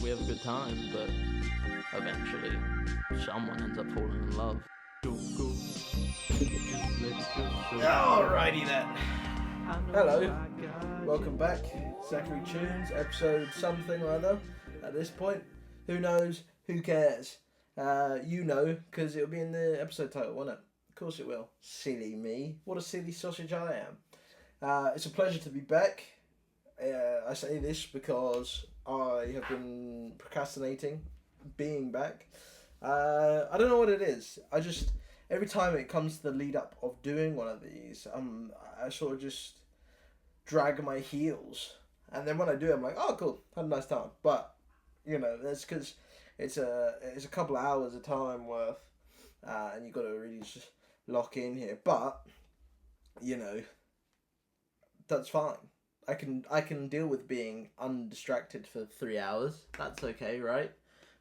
we have a good time, but eventually someone ends up falling in love. Alrighty then. Hello, welcome back. ZacharyTunes, episode something or other. At this point, who knows? Who cares? You know, because it'll be in the episode title, won't it? Of course it will. Silly me. What a silly sausage I am. It's a pleasure to be back. I say this because I have been procrastinating being back. I don't know what it is. Every time it comes to the lead up of doing one of these, I sort of just drag my heels. And then when I do, I'm like, oh, cool, had a nice time. But, you know, that's because it's a couple of hours of time worth, and you've got to really just lock in here. But, you know, that's fine. I can deal with being undistracted for 3 hours. That's okay, right?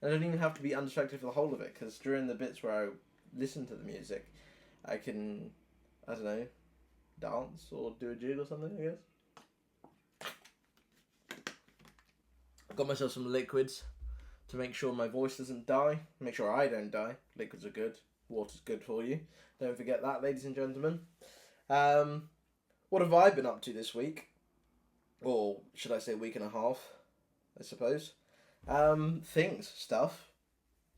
I don't even have to be undistracted for the whole of it, because during the bits where I listen to the music, I can, I don't know, dance or do a jig or something, I guess. Got myself some liquids to make sure my voice doesn't die. Make sure I don't die. Liquids are good. Water's good for you. Don't forget that, ladies and gentlemen. What have I been up to this week? Or should I say week and a half, I suppose. Stuff,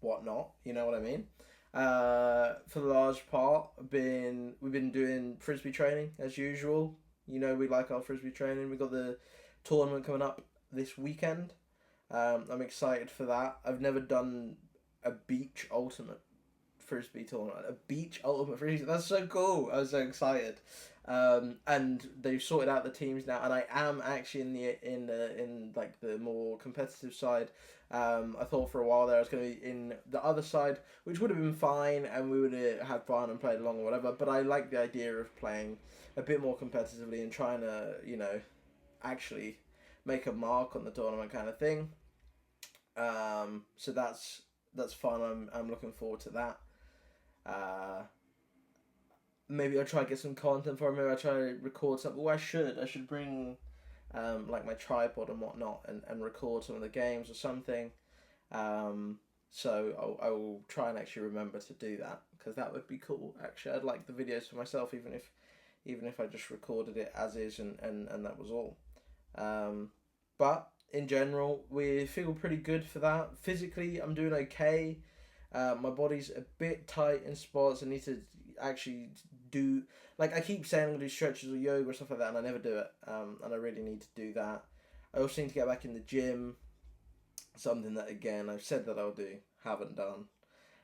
whatnot, you know what I mean? For the large part, we've been doing frisbee training as usual. You know we like our frisbee training. We've got the tournament coming up this weekend. I'm excited for that. I've never done a beach ultimate frisbee tournament. A beach ultimate frisbee. That's so cool. I was so excited. And they've sorted out the teams now, and I am actually in the more competitive side. I thought for a while there I was going to be in the other side, which would have been fine, and we would have had fun and played along or whatever. But I like the idea of playing a bit more competitively and trying to, you know, actually make a mark on the tournament kind of thing. So that's fun. I'm looking forward to that. Maybe I'll try to get some content for it. Maybe I'll try to record something. Well, I should bring like my tripod and whatnot and record some of the games or something. So I will try and actually remember to do that, because that would be cool. Actually, I'd like the videos for myself, even if I just recorded it as is and that was all. But in general, we feel pretty good for that. Physically, I'm doing okay. My body's a bit tight in spots. I need to actually do, like, I keep saying I'm going to do stretches or yoga or stuff like that, and I never do it. And I really need to do that. I also need to get back in the gym. Something that, again, I've said that I'll do, haven't done.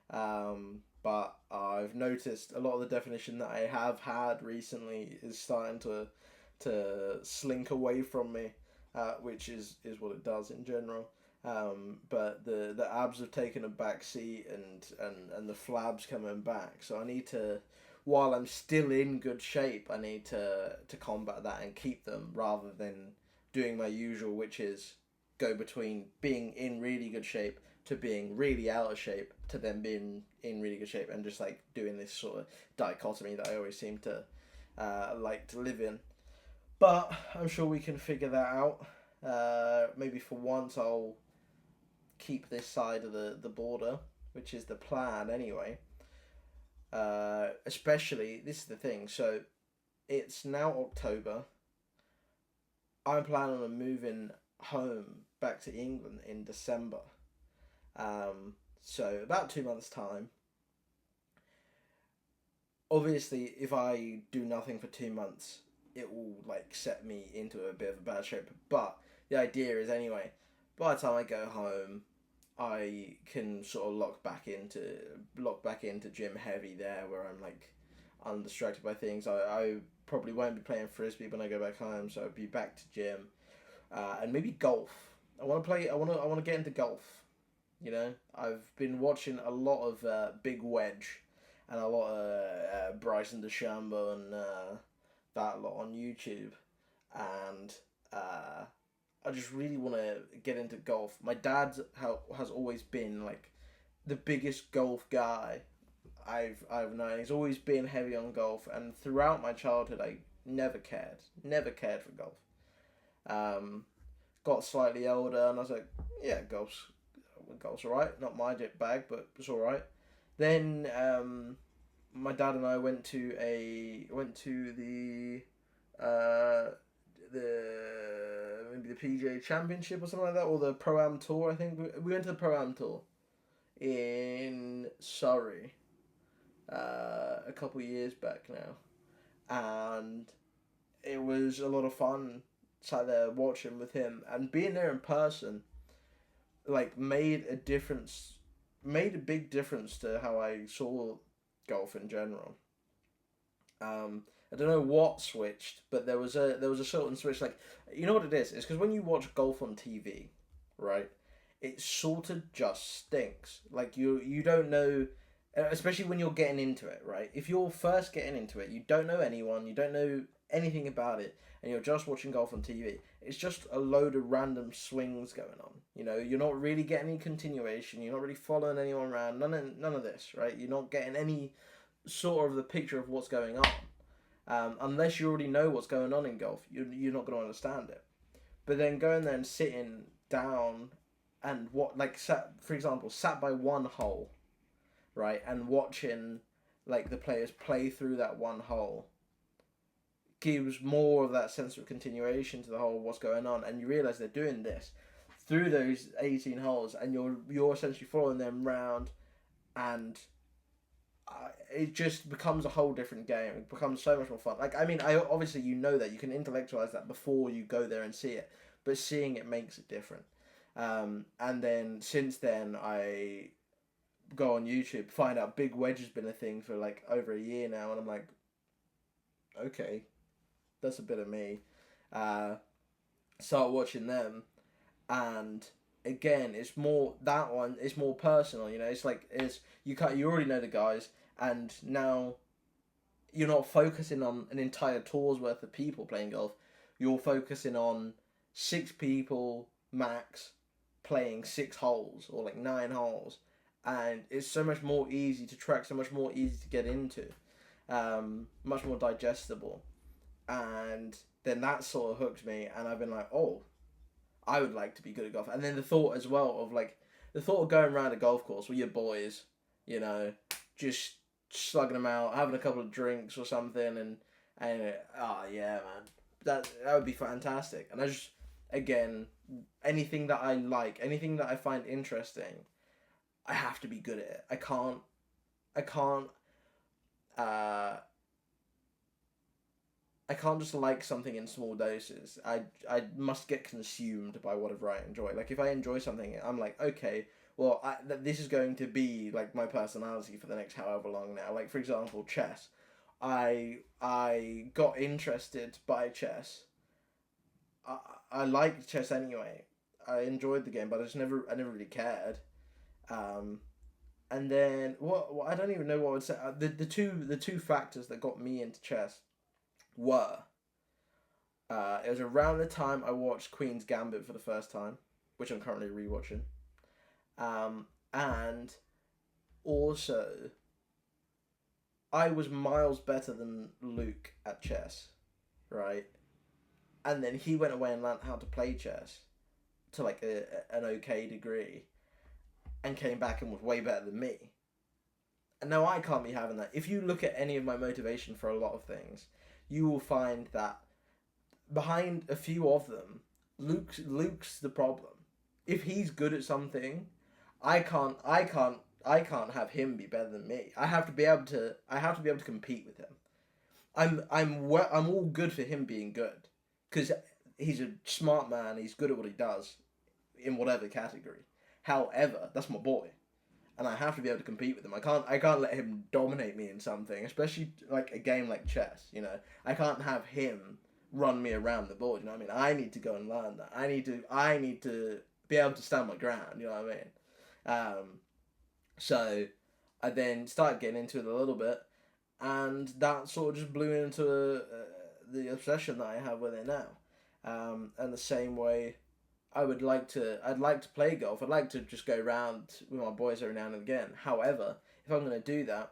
But I've noticed a lot of the definition that I have had recently is starting to slink away from me, which is what it does in general. But the abs have taken a back seat and the flabs coming back. So I need to, while I'm still in good shape, I need to combat that and keep them, rather than doing my usual, which is go between being in really good shape to being really out of shape to then being in really good shape, and just like doing this sort of dichotomy that I always seem to like to live in. But I'm sure we can figure that out. Maybe for once I'll keep this side of the border, which is the plan anyway. Especially, this is the thing, so it's now October. I'm planning on moving home back to England in December. So about 2 months' time. Obviously, if I do nothing for 2 months, it will like set me into a bit of a bad shape. But the idea is, anyway, by the time I go home, I can sort of lock back into gym heavy there, where I'm like undistracted by things. I probably won't be playing frisbee when I go back home, so I'll be back to gym, and maybe golf. I want to get into golf. You know, I've been watching a lot of Big Wedge and a lot of Bryson DeChambeau and that lot on YouTube, and I just really want to get into golf. My dad has always been like the biggest golf guy I've known. He's always been heavy on golf, and throughout my childhood I never cared for golf. Got slightly older and I was like, yeah, golf's golf's alright. Not my bag, but it's alright. Then my dad and I went to the maybe the PGA Championship or something like that, or the Pro-Am Tour. I think we went to the Pro-Am Tour in Surrey a couple of years back now, and it was a lot of fun. Sat there watching with him, and being there in person, like, made a big difference to how I saw golf in general. I don't know what switched, but there was a certain switch. Like, you know what it is? It's because when you watch golf on TV, right, it sort of just stinks. Like, you don't know, especially when you're getting into it, right? If you're first getting into it, you don't know anyone, you don't know anything about it, and you're just watching golf on TV. It's just a load of random swings going on. You know, you're not really getting any continuation. You're not really following anyone around. None of this, right? You're not getting any sort of the picture of what's going on. Unless you already know what's going on in golf, you're not going to understand it. But then going there and sitting down and sat by one hole, right, and watching like the players play through that one hole, gives more of that sense of continuation to the whole what's going on, and you realise they're doing this through those 18 holes, and you're essentially following them round, and it just becomes a whole different game. It becomes so much more fun. Like, I mean, obviously you know that you can intellectualize that before you go there and see it, but seeing it makes it different. And then since then, I go on YouTube, find out Big Wedge has been a thing for like over a year now, and I'm like, okay, that's a bit of me. Start watching them, and again, it's more personal. You know, it's like you already know the guys, and now you're not focusing on an entire tour's worth of people playing golf. You're focusing on 6 people max playing 6 holes or like 9 holes, and it's so much more easy to track, so much more easy to get into, much more digestible. And then that sort of hooked me, and I've been like, oh, I would like to be good at golf. And then the thought as well of going around a golf course with your boys, you know, just slugging them out, having a couple of drinks or something, and oh yeah, man, that would be fantastic. And I just, again, anything that I like, anything that I find interesting, I have to be good at it. I can't just like something in small doses. I must get consumed by whatever I enjoy. Like, if I enjoy something, I'm like, okay, well, this is going to be like my personality for the next however long now. Like, for example, chess. I got interested by chess. I liked chess anyway. I enjoyed the game, but I never really cared. And then what I don't even know what I would say. The two factors that got me into chess were, it was around the time I watched Queen's Gambit for the first time, which I'm currently rewatching, and also I was miles better than Luke at chess, right? And then he went away and learned how to play chess to like an okay degree, and came back and was way better than me. And now I can't be having that. If you look at any of my motivation for a lot of things, you will find that behind a few of them, Luke's the problem. If he's good at something, I can't have him be better than me. I have to be able to compete with him. I'm all good for him being good, because he's a smart man. He's good at what he does, in whatever category. However, that's my boy, and I have to be able to compete with him. I can't let him dominate me in something, especially like a game like chess. You know, I can't have him run me around the board. You know what I mean? I need to go and learn that. I need to be able to stand my ground. You know what I mean? So I then started getting into it a little bit, and that sort of just blew into the obsession that I have with it now. And the same way, I'd like to play golf. I'd like to just go around with my boys every now and again. However, if I'm going to do that,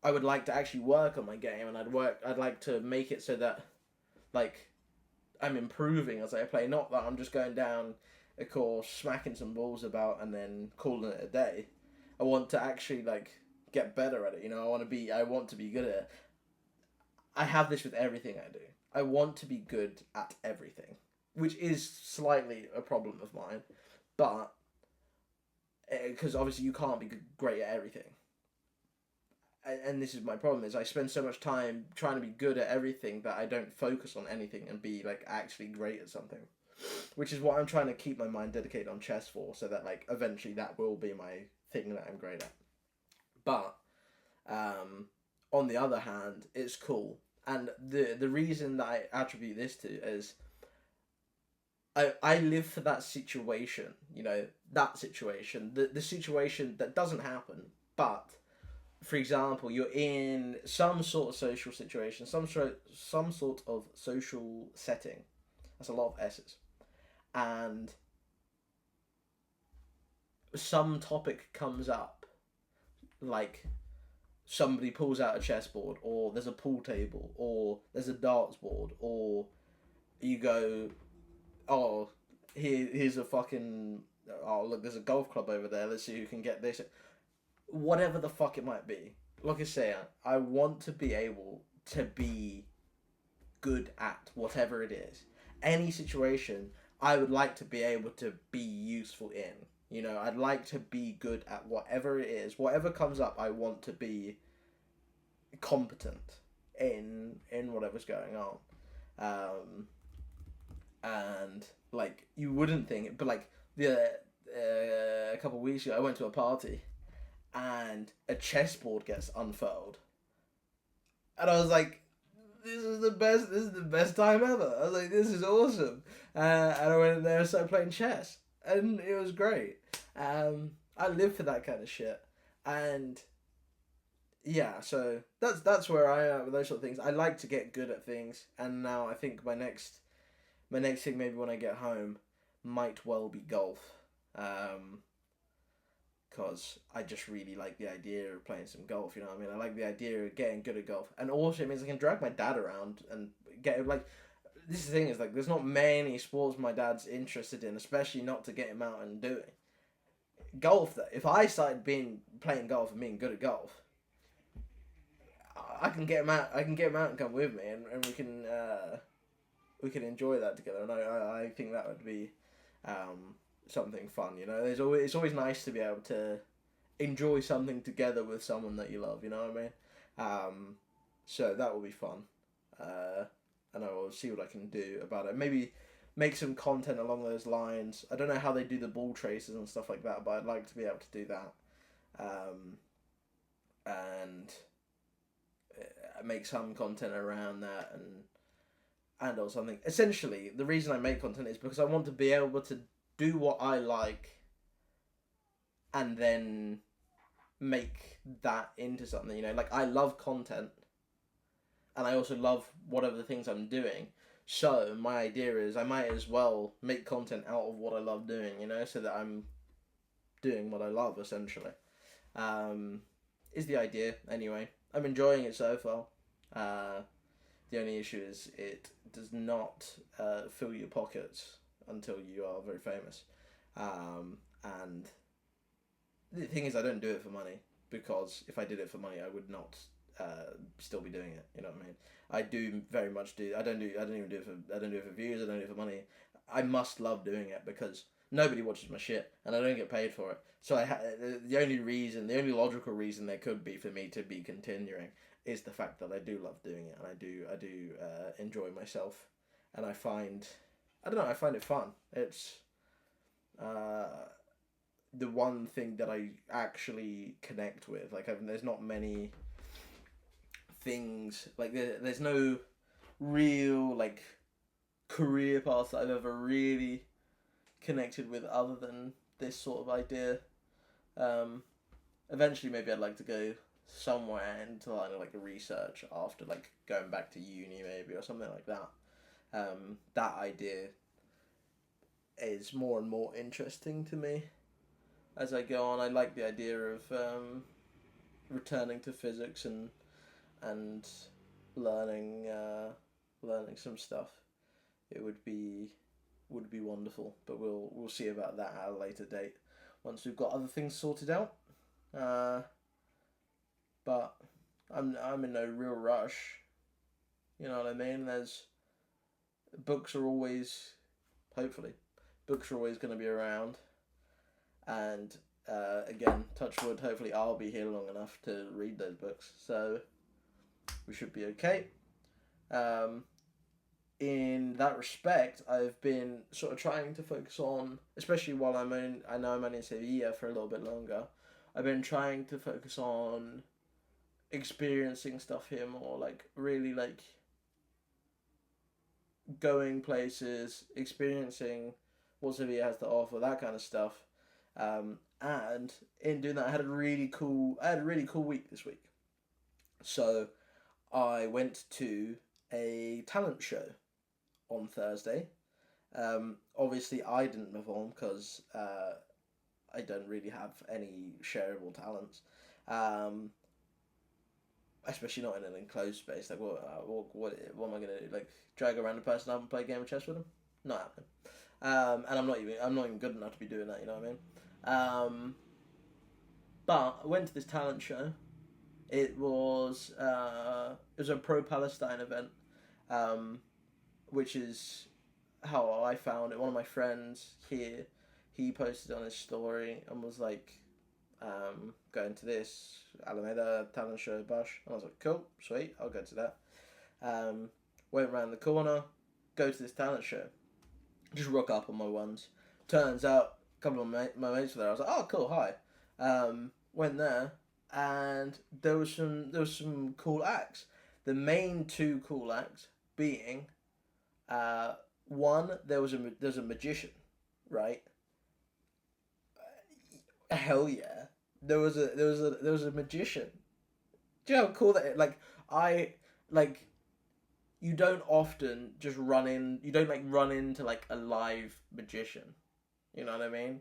I would like to actually work on my game, and I'd like to make it so that, like, I'm improving as I play. Not that I'm just going down of course, smacking some balls about and then calling it a day. I want to actually like get better at it. You know, I want to be good at it. I have this with everything I do. I want to be good at everything, which is slightly a problem of mine, but because obviously you can't be great at everything. And this is my problem, is I spend so much time trying to be good at everything that I don't focus on anything and be like actually great at something, which is what I'm trying to keep my mind dedicated on chess for, so that like eventually that will be my thing that I'm great at. But on the other hand, it's cool, and the reason that I attribute this to is I live for that situation, you know, that situation, the situation that doesn't happen, but for example, you're in some sort of social situation, some sort of social setting. That's a lot of S's. And some topic comes up, like somebody pulls out a chessboard, or there's a pool table, or there's a darts board, or you go, oh, here's a fucking, oh look, there's a golf club over there, let's see who can get this. Whatever the fuck it might be. Like I say, I want to be able to be good at whatever it is. Any situation, I would like to be able to be useful in. You know, I'd like to be good at whatever it is. Whatever comes up, I want to be competent in whatever's going on. And like, you wouldn't think it, but like a couple of weeks ago, I went to a party and a chessboard gets unfurled, and I was like, this is the best time ever. I was like, this is awesome. And I went in there and started playing chess, and it was great. I live for that kind of shit, and yeah, so that's where I am with those sort of things. I like to get good at things, and now I think my next thing, maybe when I get home, might well be golf. Because I just really like the idea of playing some golf, you know what I mean? I like the idea of getting good at golf. And also it means I can drag my dad around and get, like, this is the thing, is like, there's not many sports my dad's interested in, especially not to get him out and doing. Golf, though, if I started playing golf and being good at golf, I can get him out and come with me, and we can enjoy that together, and I think that would be something fun, you know. It's always nice to be able to enjoy something together with someone that you love, you know what I mean? So that will be fun, and I will see what I can do about it. Maybe make some content along those lines. I don't know how they do the ball traces and stuff like that, but I'd like to be able to do that, and make some content around that, and or something. Essentially, the reason I make content is because I want to be able to do what I like and then make that into something, you know. Like, I love content and I also love whatever the things I'm doing, so my idea is I might as well make content out of what I love doing, you know, so that I'm doing what I love, essentially. Is the idea, anyway. I'm enjoying it so far. The only issue is it does not fill your pockets until you are very famous. And the thing is, I don't do it for money, because if I did it for money, I would not still be doing it. You know what I mean? I do very much do. I don't do it for views. I don't do it for money. I must love doing it because nobody watches my shit, and I don't get paid for it. So the only logical reason there could be for me to be continuing is the fact that I do love doing it, and I do enjoy myself, and I find it fun. It's the one thing that I actually connect with. Like, there's not many things, like there's no real like career path that I've ever really connected with other than this sort of idea. Eventually maybe I'd like to go somewhere into kind of like a research after like going back to uni maybe, or something like that. That idea is more and more interesting to me as I go on. I like the idea of returning to physics and learning some stuff. It would be would be wonderful. But we'll see about that at a later date once we've got other things sorted out. But I'm in no real rush. You know what I mean? Books are always, hopefully, books are always going to be around. And again, touch wood, hopefully I'll be here long enough to read those books. So we should be okay. In that respect, I've been sort of trying to focus on, especially while I know I'm only in Sevilla for a little bit longer, I've been trying to focus on experiencing stuff here more, like really like going places, experiencing what Sevilla has to offer, that kind of stuff. And in doing that, I had a really cool week this week. So I went to a talent show on Thursday. Obviously, I didn't perform because I don't really have any shareable talents. Especially not in an enclosed space. Like, what am I gonna do? Like, drag around a person up and play a game of chess with them? Not happening. And I'm not even good enough to be doing that. You know what I mean? But I went to this talent show. It was a pro-Palestine event, which is how I found it. One of my friends here, he posted on his story and was like, going to this Alameda talent show Bush. And I was like, cool, sweet, I'll go to that. Went around the corner, go to this talent show. Just rock up on my ones. Turns out a couple of my mates were there. I was like, oh, cool, hi. Went there, and there was some cool acts. The main two cool acts being, one, there was a magician, right? Hell yeah. There was a magician. Do you know how cool that is? You don't often just run into like a live magician. You know what I mean?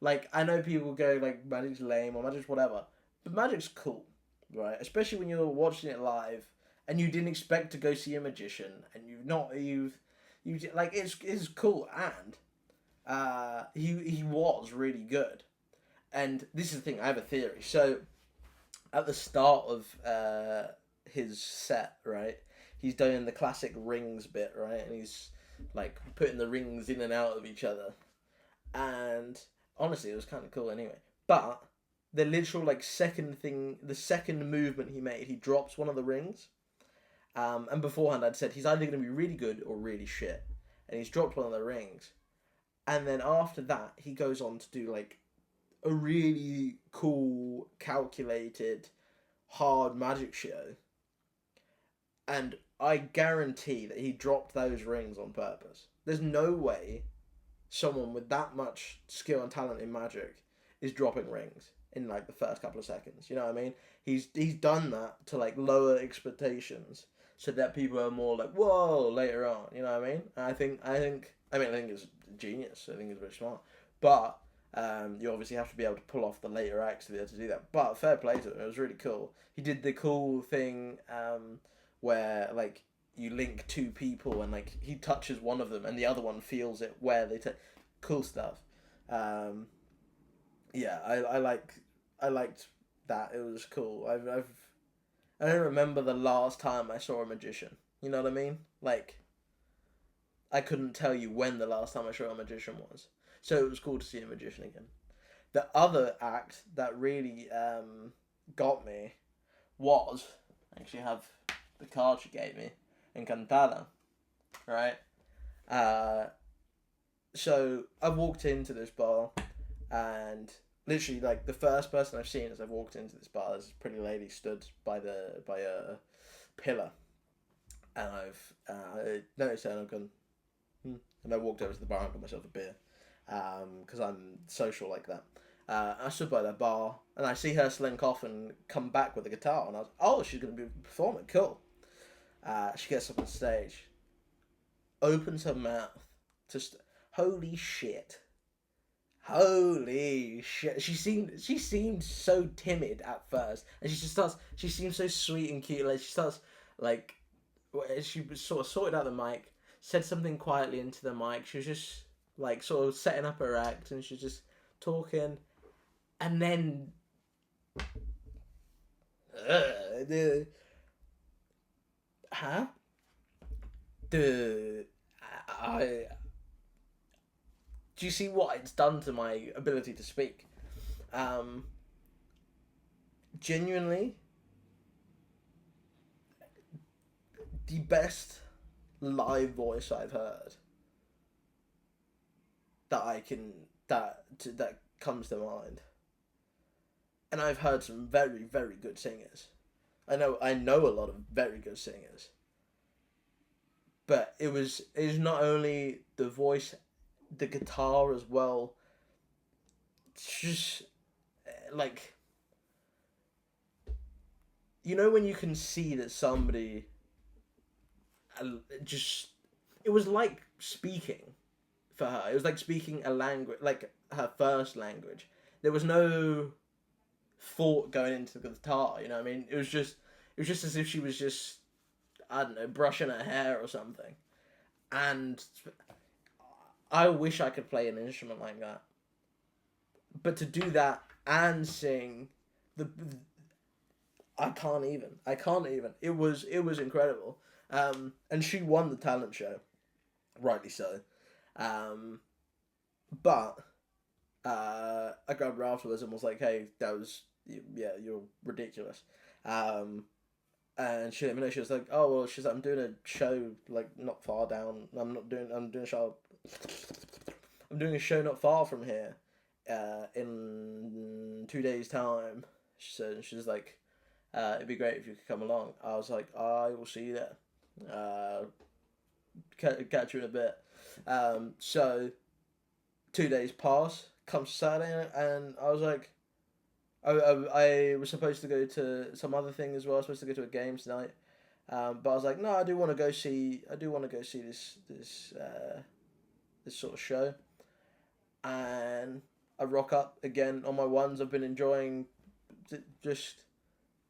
Like, I know people go like magic's lame or magic's whatever, but magic's cool, right? Especially when you're watching it live and you didn't expect to go see a magician and it's cool, and he was really good. And this is the thing, I have a theory. So at the start of his set, right, he's doing the classic rings bit, right, and he's like putting the rings in and out of each other, and honestly it was kind of cool anyway. But the literal like the second movement he made, he drops one of the rings, and beforehand I'd said he's either going to be really good or really shit, and he's dropped one of the rings, and then after that he goes on to do like a really cool, calculated, hard magic show. And I guarantee that he dropped those rings on purpose. There's no way someone with that much skill and talent in magic is dropping rings in like the first couple of seconds. You know what I mean? He's done that to like lower expectations so that people are more like, whoa, later on. You know what I mean? And I think it's genius. I think it's very smart. But you obviously have to be able to pull off the later acts to be able to do that. But fair play to him, it was really cool. He did the cool thing where like you link two people and like he touches one of them and the other one feels it where they cool stuff. Yeah, I liked that. It was cool. I don't remember the last time I saw a magician. You know what I mean? Like, I couldn't tell you when the last time I saw a magician was. So it was cool to see a magician again. The other act that really got me was, I actually have the card she gave me, Encantada, right? So I walked into this bar, and literally like the first person I've seen as I've walked into this bar, this pretty lady stood by a pillar, and I've noticed her and I've gone, and I walked over to the bar and got myself a beer. Because I'm social like that. I stood by the bar and I see her slink off and come back with a guitar, and I was, oh, she's going to be performing, cool. She gets up on stage, opens her mouth, holy shit. She seemed so timid at first, and she seemed so sweet and cute, like she starts, like, she sort of sorted out the mic, said something quietly into the mic, she was just like sort of setting up her act, and she's just talking, and then the huh the I do you see what it's done to my ability to speak? Genuinely, the best live voice I've heard that comes to mind. And I've heard some very, very good singers. I know a lot of very good singers. But it was not only the voice, the guitar as well. It's just like, you know, when you can see that somebody just, it was like speaking for her. It was like speaking a language, like her first language. There was no thought going into the guitar, you know what I mean? It was just as if she was just, I don't know, brushing her hair or something. And I wish I could play an instrument like that. But to do that and sing, I can't even. It was incredible. And she won the talent show, rightly so. But I grabbed her afterwards and was like, "Hey, you're ridiculous." And she let me know. She was like, "Oh well," she's like, "I'm doing a show like not far down. I'm doing a show not far from here, in 2 days' time." She's like, "It'd be great if you could come along." I was like, "I will see you there. Catch you in a bit." So 2 days pass. Comes Saturday, and I was like, I was supposed to go to some other thing as well. I was supposed to go to a game tonight, but I was like, no, I do want to go see this sort of show, and I rock up again on my ones. I've been enjoying just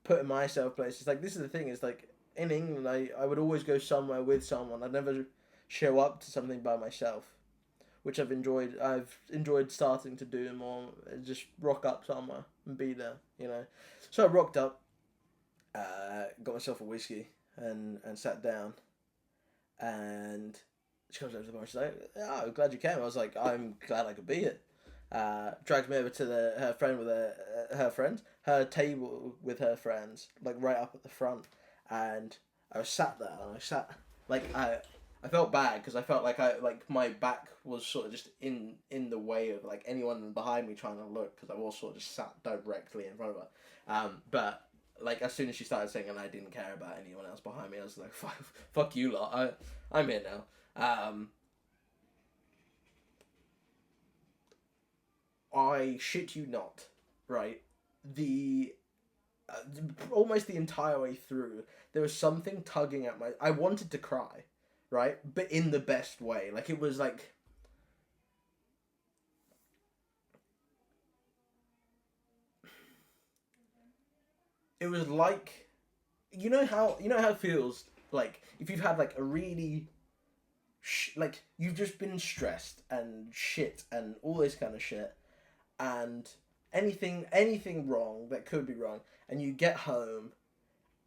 putting myself places. Like, this is the thing. Is like in England, I would always go somewhere with someone. I'd never show up to something by myself, which I've enjoyed. I've enjoyed starting to do more. Just rock up somewhere and be there, you know. So I rocked up, got myself a whiskey, and sat down. And she comes over to the bar. She's like, "Oh, I'm glad you came." I was like, "I'm glad I could be here." Drags me over to her friend with her friends, her table with her friends, like right up at the front, and I was sat there, and I sat like I felt bad because I felt like my back was sort of just in the way of like anyone behind me trying to look, because I was sort of just sat directly in front of her. But like as soon as she started singing, I didn't care about anyone else behind me. I was like, fuck you lot. I'm here now. I shit you not, right? The almost the entire way through, there was something tugging at my. I wanted to cry, right? But in the best way. Like, it was like, it was like, you know how it feels like if you've had like a really like you've just been stressed and shit and all this kind of shit, and anything wrong that could be wrong, and you get home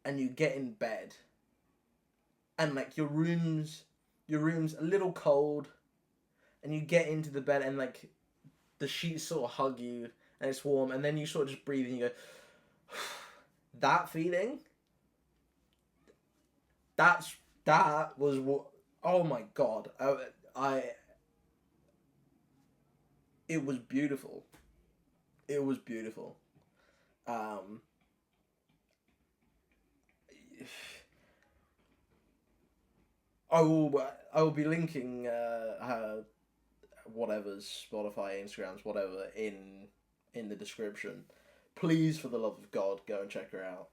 and you get in bed, and like your room's a little cold, and you get into the bed and like the sheets sort of hug you and it's warm, and then you sort of just breathe and you go, that feeling, that was what, oh my god, it was beautiful. It was beautiful. Um, I will be linking her whatever's Spotify, Instagrams, whatever in the description. Please, for the love of God, go and check her out.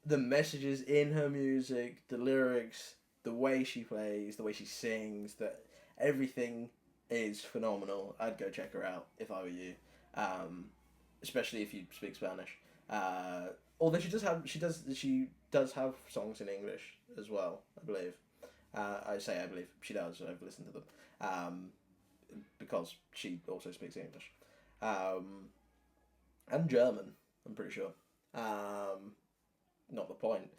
The messages in her music, the lyrics, the way she plays, the way she sings, that everything is phenomenal. I'd go check her out if I were you, especially if you speak Spanish. Although she does have songs in English as well, I believe. I believe she does. I've listened to them. Because she also speaks English. And German, I'm pretty sure. Not the point.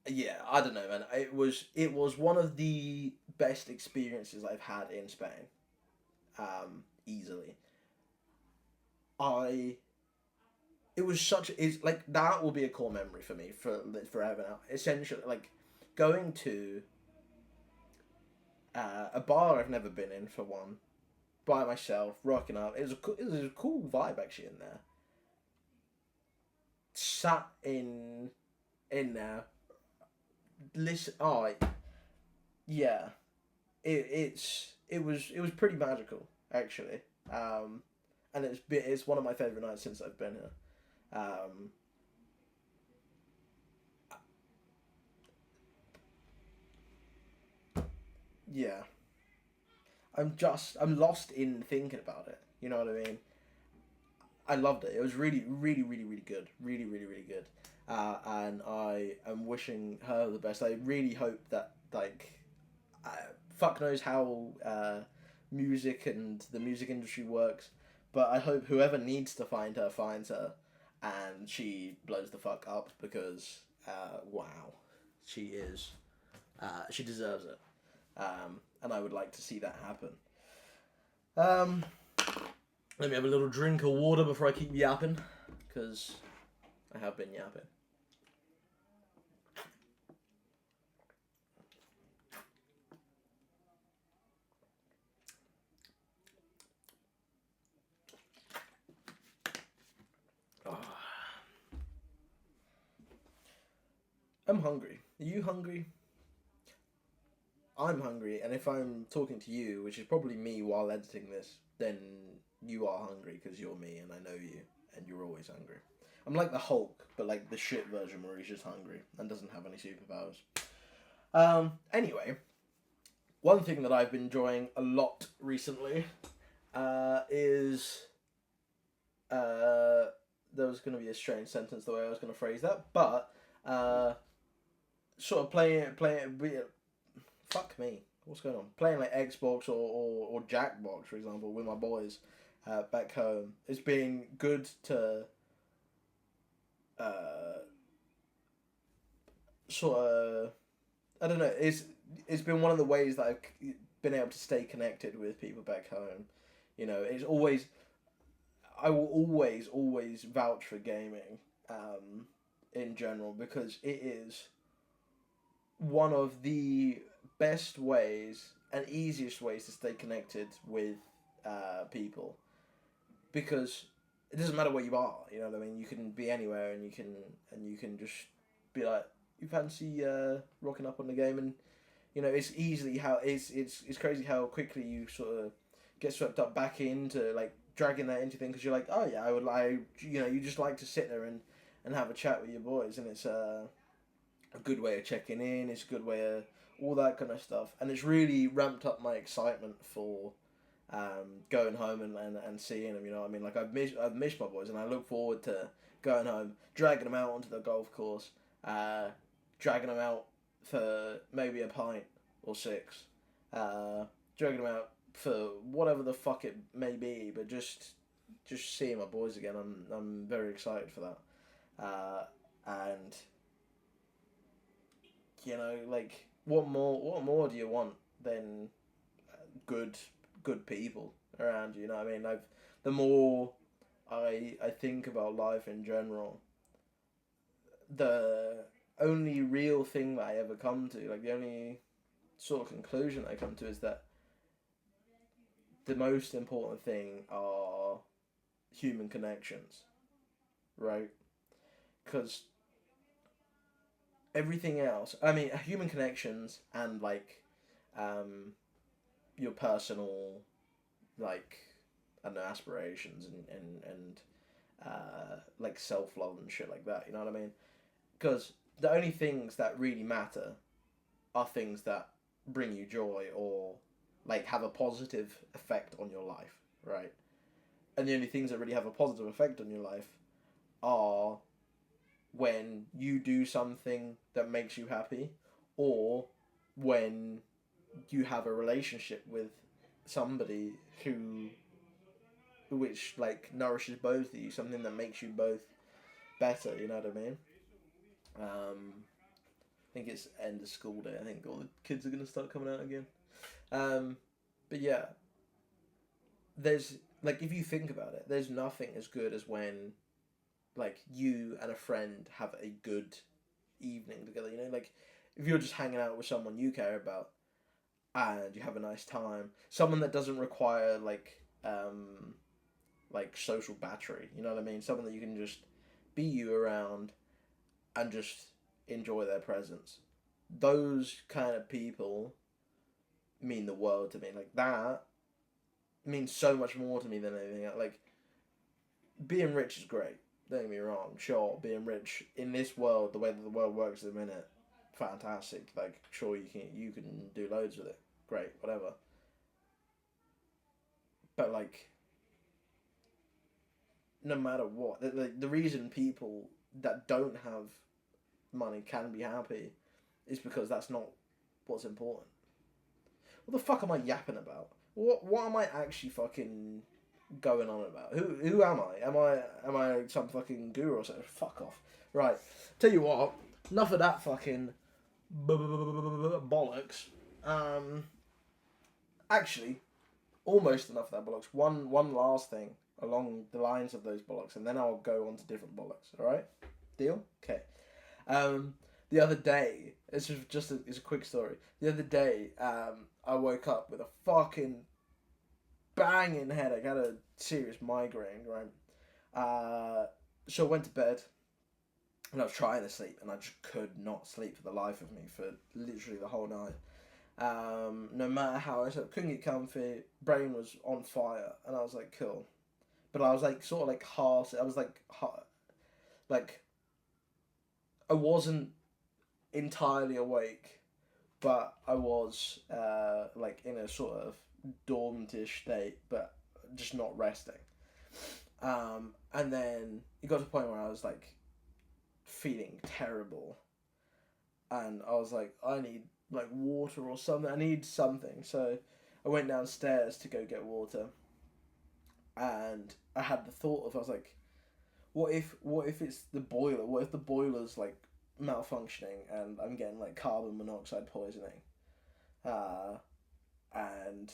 Yeah, I don't know, man. It was one of the best experiences I've had in Spain. Easily. It was it's like that will be a core memory for me for forever now. Essentially, like going to a bar I've never been in for one, by myself, rocking up. It was a cool vibe actually in there. Sat in there. Listen, yeah, it was pretty magical actually. And it's one of my favorite nights since I've been here. Yeah, I'm lost in thinking about it. You know what I mean? I loved it. It was really, really, really, really good. Really, really, really good. And I am wishing her the best. I really hope that like, fuck knows how music and the music industry works, but I hope whoever needs to find her finds her, and she blows the fuck up because wow, she is. She deserves it. And I would like to see that happen. Um, Let me have a little drink of water before I keep yapping, because I have been yapping. Oh. I'm hungry. Are you hungry? I'm hungry, and if I'm talking to you, which is probably me while editing this, then you are hungry because you're me and I know you, and you're always hungry. I'm like the Hulk, but like the shit version where he's just hungry and doesn't have any superpowers. Anyway, one thing that I've been enjoying a lot recently is there was going to be a strange sentence the way I was going to phrase that, but sort of playing. Fuck me. What's going on? Playing like Xbox or Jackbox, for example, with my boys back home. It's been good to sort of, I don't know. It's been one of the ways that I've been able to stay connected with people back home. You know, it's always I will always vouch for gaming in general because it is one of the best ways and easiest ways to stay connected with people, because it doesn't matter where you are. You know what I mean? You can be anywhere, and you can just be like, you fancy rocking up on the game, and you know it's easily how it's crazy how quickly you sort of get swept up back into like dragging that into things, because you're like, oh yeah, I would like, you know, you just like to sit there and have a chat with your boys, and it's a good way of checking in. It's a good way of all that kind of stuff, and it's really ramped up my excitement for going home and seeing them. You know what I mean? Like I've missed my boys, and I look forward to going home, dragging them out onto the golf course, dragging them out for maybe a pint or six, dragging them out for whatever the fuck it may be, but just seeing my boys again. I'm very excited for that, and you know, like what more do you want than good people around you? You know what I mean? Like the more I think about life in general, the only real thing that I ever come to, like the only sort of conclusion I come to, is that the most important thing are human connections, right? Because everything else, I mean, human connections and like your personal, like, I don't know, aspirations and like self-love and shit like that, you know what I mean? Because the only things that really matter are things that bring you joy or like have a positive effect on your life, right? And the only things that really have a positive effect on your life are when you do something that makes you happy, or when you have a relationship with somebody which like nourishes both of you, something that makes you both better. You know what I mean? I think it's end of school day. I think all the kids are gonna start coming out again. But yeah, there's like, if you think about it, there's nothing as good as when like you and a friend have a good evening together. You know, like if you're just hanging out with someone you care about and you have a nice time, someone that doesn't require like social battery. You know what I mean? Someone that you can just be you around and just enjoy their presence. Those kind of people mean the world to me. Like that means so much more to me than anything else. Like being rich is great. Don't get me wrong. Sure, being rich in this world, the way that the world works at the minute, fantastic. Like sure, you can do loads with it. Great, whatever. But like, no matter what, the reason people that don't have money can be happy is because that's not what's important. What the fuck am I yapping about? What am I actually fucking going on about? Who am I? Am I some fucking guru or something? Fuck off. Right. Tell you what. Enough of that fucking bollocks. Actually, almost enough of that bollocks. One last thing along the lines of those bollocks, and then I'll go on to different bollocks. All right? Deal? Okay. The other day, it's a quick story. The other day, I woke up with a fucking banging headache. I had a serious migraine, right? So I went to bed, and I was trying to sleep, and I just could not sleep for the life of me for literally the whole night. No matter how I slept, couldn't get comfy. Brain was on fire, and I was like, cool. But I was like, sort of like half. I was like I wasn't entirely awake, but I was like in a sort of dormantish state, but just not resting. And then it got to a point where I was like feeling terrible, and I was like, I need like water or something. I need something. So I went downstairs to go get water, and I had the thought of, I was like, what if it's the boiler? What if the boiler's like malfunctioning and I'm getting like carbon monoxide poisoning? And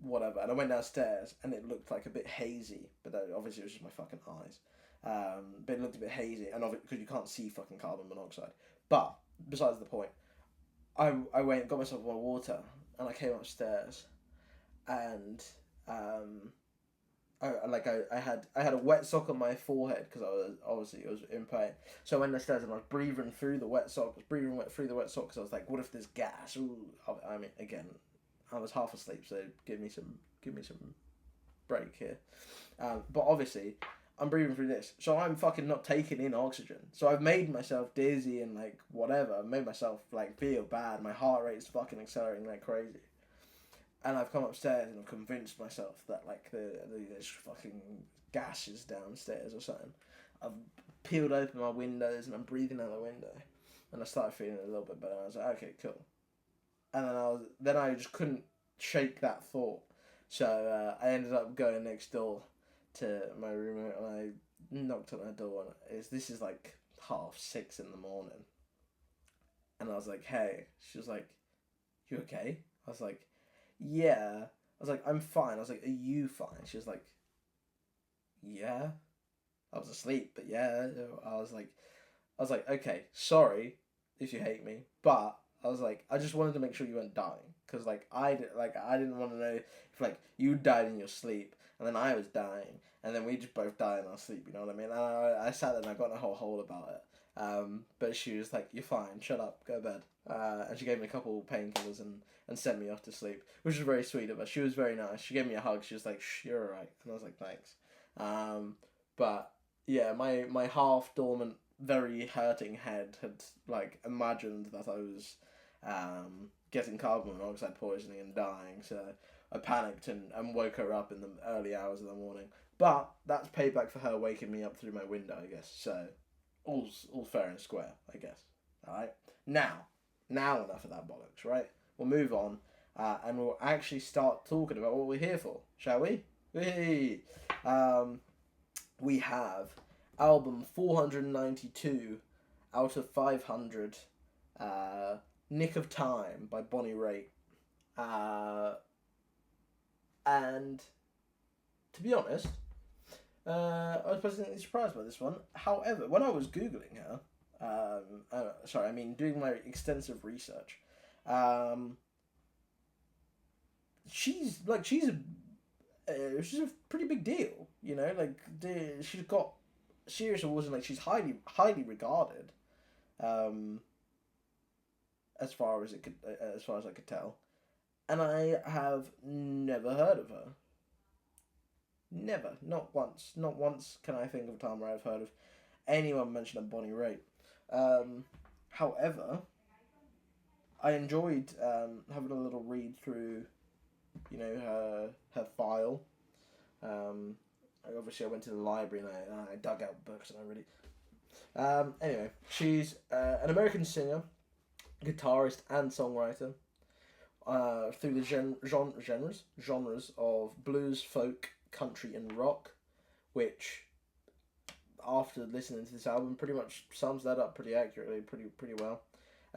whatever. And I went downstairs and it looked like a bit hazy, but obviously it was just my fucking eyes. But it looked a bit hazy, and because you can't see fucking carbon monoxide. But besides the point, I went and got myself my water, and I came upstairs, and I had a wet sock on my forehead because I was in pain. So I went upstairs and I was breathing through the wet sock. I was breathing through the wet sock because I was like, what if there's gas? Ooh. I mean, again, I was half asleep, so give me some break here. But obviously, I'm breathing through this, so I'm fucking not taking in oxygen. So I've made myself dizzy and like whatever. I've made myself like feel bad. My heart rate is fucking accelerating like crazy. And I've come upstairs and I've convinced myself that like there's fucking gases downstairs or something. I've peeled open my windows and I'm breathing out the window, and I started feeling a little bit better. I was like, okay, cool. And then I just couldn't shake that thought, so I ended up going next door to my roommate, and I knocked on her door, and this is like 6:30 in the morning, and I was like, hey. She was like, you okay? I was like, yeah. I was like, I'm fine. I was like, are you fine? She was like, yeah. I was asleep, but yeah. I was like, okay, sorry if you hate me, but I was like, I just wanted to make sure you weren't dying, because like I didn't want to know if like you died in your sleep and then I was dying and then we just both died in our sleep. You know what I mean? And I sat there and I got in a whole hole about it. But she was like, you're fine, shut up, go to bed. And she gave me a couple painkillers and sent me off to sleep, which was very sweet of her. She was very nice. She gave me a hug. She was like, shh, you're alright. And I was like, thanks. But yeah, my half dormant, very hurting head had like imagined that I was getting carbon monoxide poisoning and dying, so I panicked and woke her up in the early hours of the morning. But that's payback for her waking me up through my window, I guess. So all's fair and square, I guess. Alright? Now, Now enough of that bollocks, right? We'll move on, and we'll actually start talking about what we're here for, shall we? We have album 492 out of 500, Nick of Time by Bonnie Raitt. And to be honest, I was pleasantly surprised by this one. However, when I was Googling her, doing my extensive research, she's a pretty big deal, you know. Like, she's got serious awards, and like she's highly regarded, as far as I could tell, and I have never heard of her. Never, not once can I think of a time where I've heard of anyone mention a Bonnie Raitt. However, I enjoyed having a little read through, you know, her file. Obviously, I went to the library and I dug out books and I read it. Anyway, she's an American singer, guitarist, and songwriter. Through the genres of blues, folk, country, and rock, which, after listening to this album, pretty much sums that up pretty accurately, pretty well.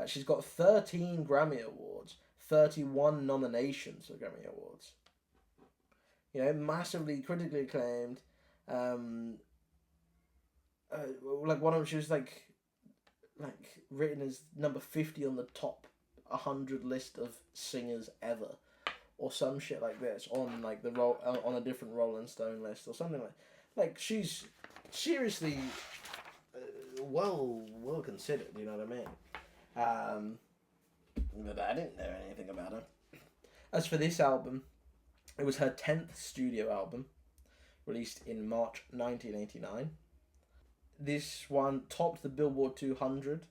She's got 13 Grammy Awards, 31 nominations for Grammy Awards. You know, massively critically acclaimed. She was like written as number 50 on the top 100 list of singers ever, or some shit like this, on like on a different Rolling Stone list or something like she's seriously well considered, you know what I mean? But I didn't know anything about her. As for this album, it was her 10th studio album, released in March 1989. This one topped the Billboard 200,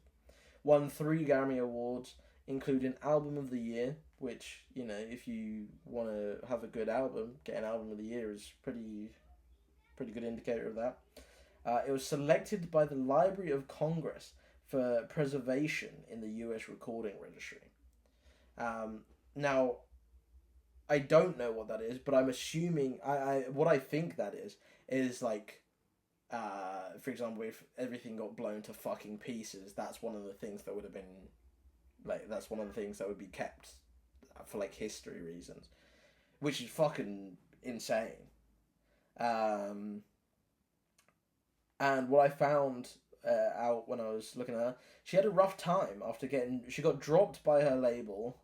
won 3 Grammy Awards, including Album of the Year, which, you know, if you want to have a good album, get an Album of the Year is pretty good indicator of that. It was selected by the Library of Congress for preservation in the U.S. Recording Registry. Now, I don't know what that is, but I'm assuming what I think that is like, for example, if everything got blown to fucking pieces, that's one of the things that would have been, like, that's one of the things that would be kept for, like, history reasons, which is fucking insane. And what I found out when I was looking at her, she had a rough time after she got dropped by her label.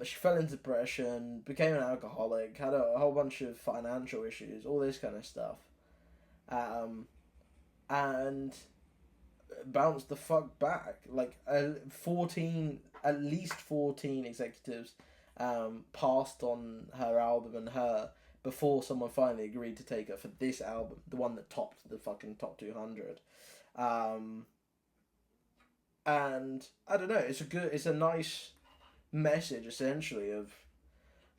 She fell into depression, became an alcoholic, had a whole bunch of financial issues, all this kind of stuff. And bounced the fuck back. Like, at least 14 executives passed on her album and her before someone finally agreed to take her for this album, the one that topped the fucking top 200. And I don't know, it's a nice message, essentially, of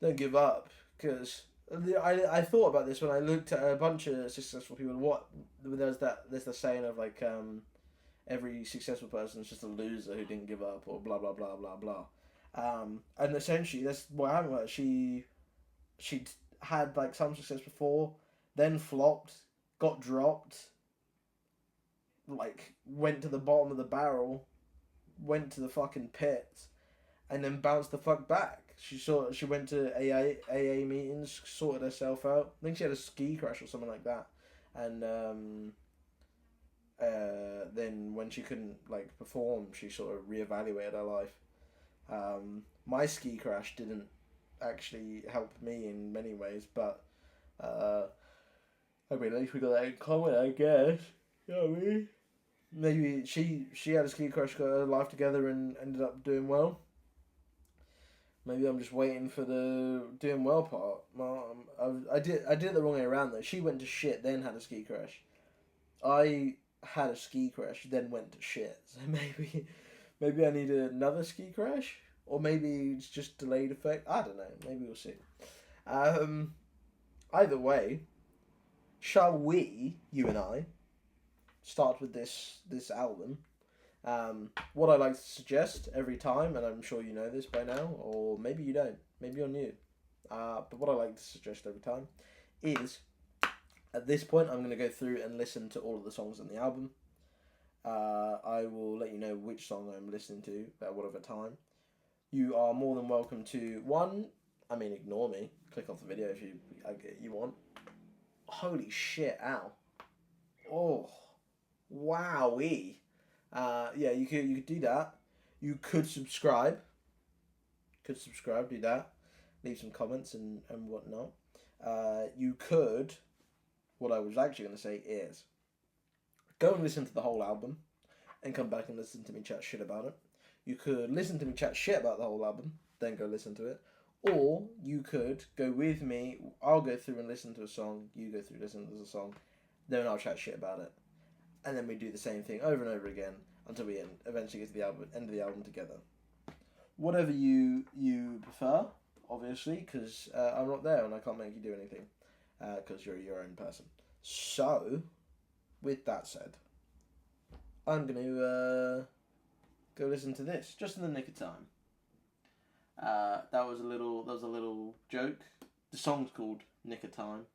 don't give up, because I thought about this when I looked at a bunch of successful people. There's the saying of, like, every successful person is just a loser who didn't give up, or blah blah blah blah blah. And essentially that's what happened with her. She'd had, like, some success before, then flopped, got dropped, like, went to the bottom of the barrel, went to the fucking pits, and then bounced the fuck back. She went to AA meetings, sorted herself out. I think she had a ski crash or something like that, and then when she couldn't, like, perform, she sort of reevaluated her life. My ski crash didn't actually help me in many ways, but I mean, at least we got that in common, I guess. You know what I mean? Maybe she had a ski crash, got her life together, and ended up doing well. Maybe I'm just waiting for the doing well part. I did it the wrong way around, though. She went to shit, then had a ski crash. I had a ski crash, then went to shit. So maybe I need another ski crash, or maybe it's just delayed effect. I don't know. Maybe we'll see. Either way, shall we, you and I, start with this album What I like to suggest every time, and I'm sure you know this by now, or maybe you don't, maybe you're new, but what I like to suggest every time is, at this point, I'm going to go through and listen to all of the songs on the album. I will let you know which song I'm listening to at whatever time. You are more than welcome to, ignore me, click off the video if you want. Holy shit, ow. Oh, wowee. Yeah, you could do that. You could subscribe. Do that. Leave some comments and whatnot. You could, what I was actually going to say is, go and listen to the whole album and come back and listen to me chat shit about it. You could listen to me chat shit about the whole album, then go listen to it. Or you could go with me, I'll go through and listen to a song, you go through and listen to the song, then I'll chat shit about it. And then we do the same thing over and over again until we eventually get to the end of the album together. Whatever you prefer, obviously, because I'm not there and I can't make you do anything, because you're your own person. So, with that said, I'm going to go listen to this, just in the nick of time. That was a little joke. The song's called Nick of Time.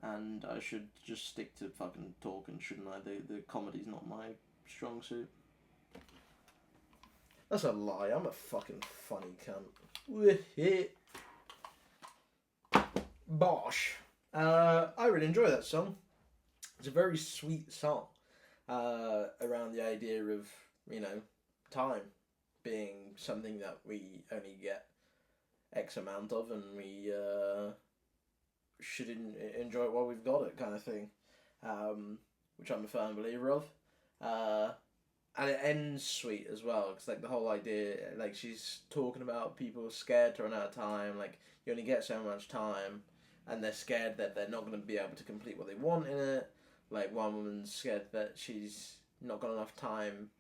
And I should just stick to fucking talking, shouldn't I? The comedy's not my strong suit. That's a lie. I'm a fucking funny cunt. Bosh. I really enjoy that song. It's a very sweet song. Around the idea of, time being something that we only get X amount of, and we should enjoy it while we've got it, kind of thing, which I'm a firm believer of. And it ends sweet as well, because like the whole idea, like she's talking about people scared to run out of time, like you only get so much time, and they're scared that they're not going to be able to complete what they want in it. Like one woman's scared that she's not got enough time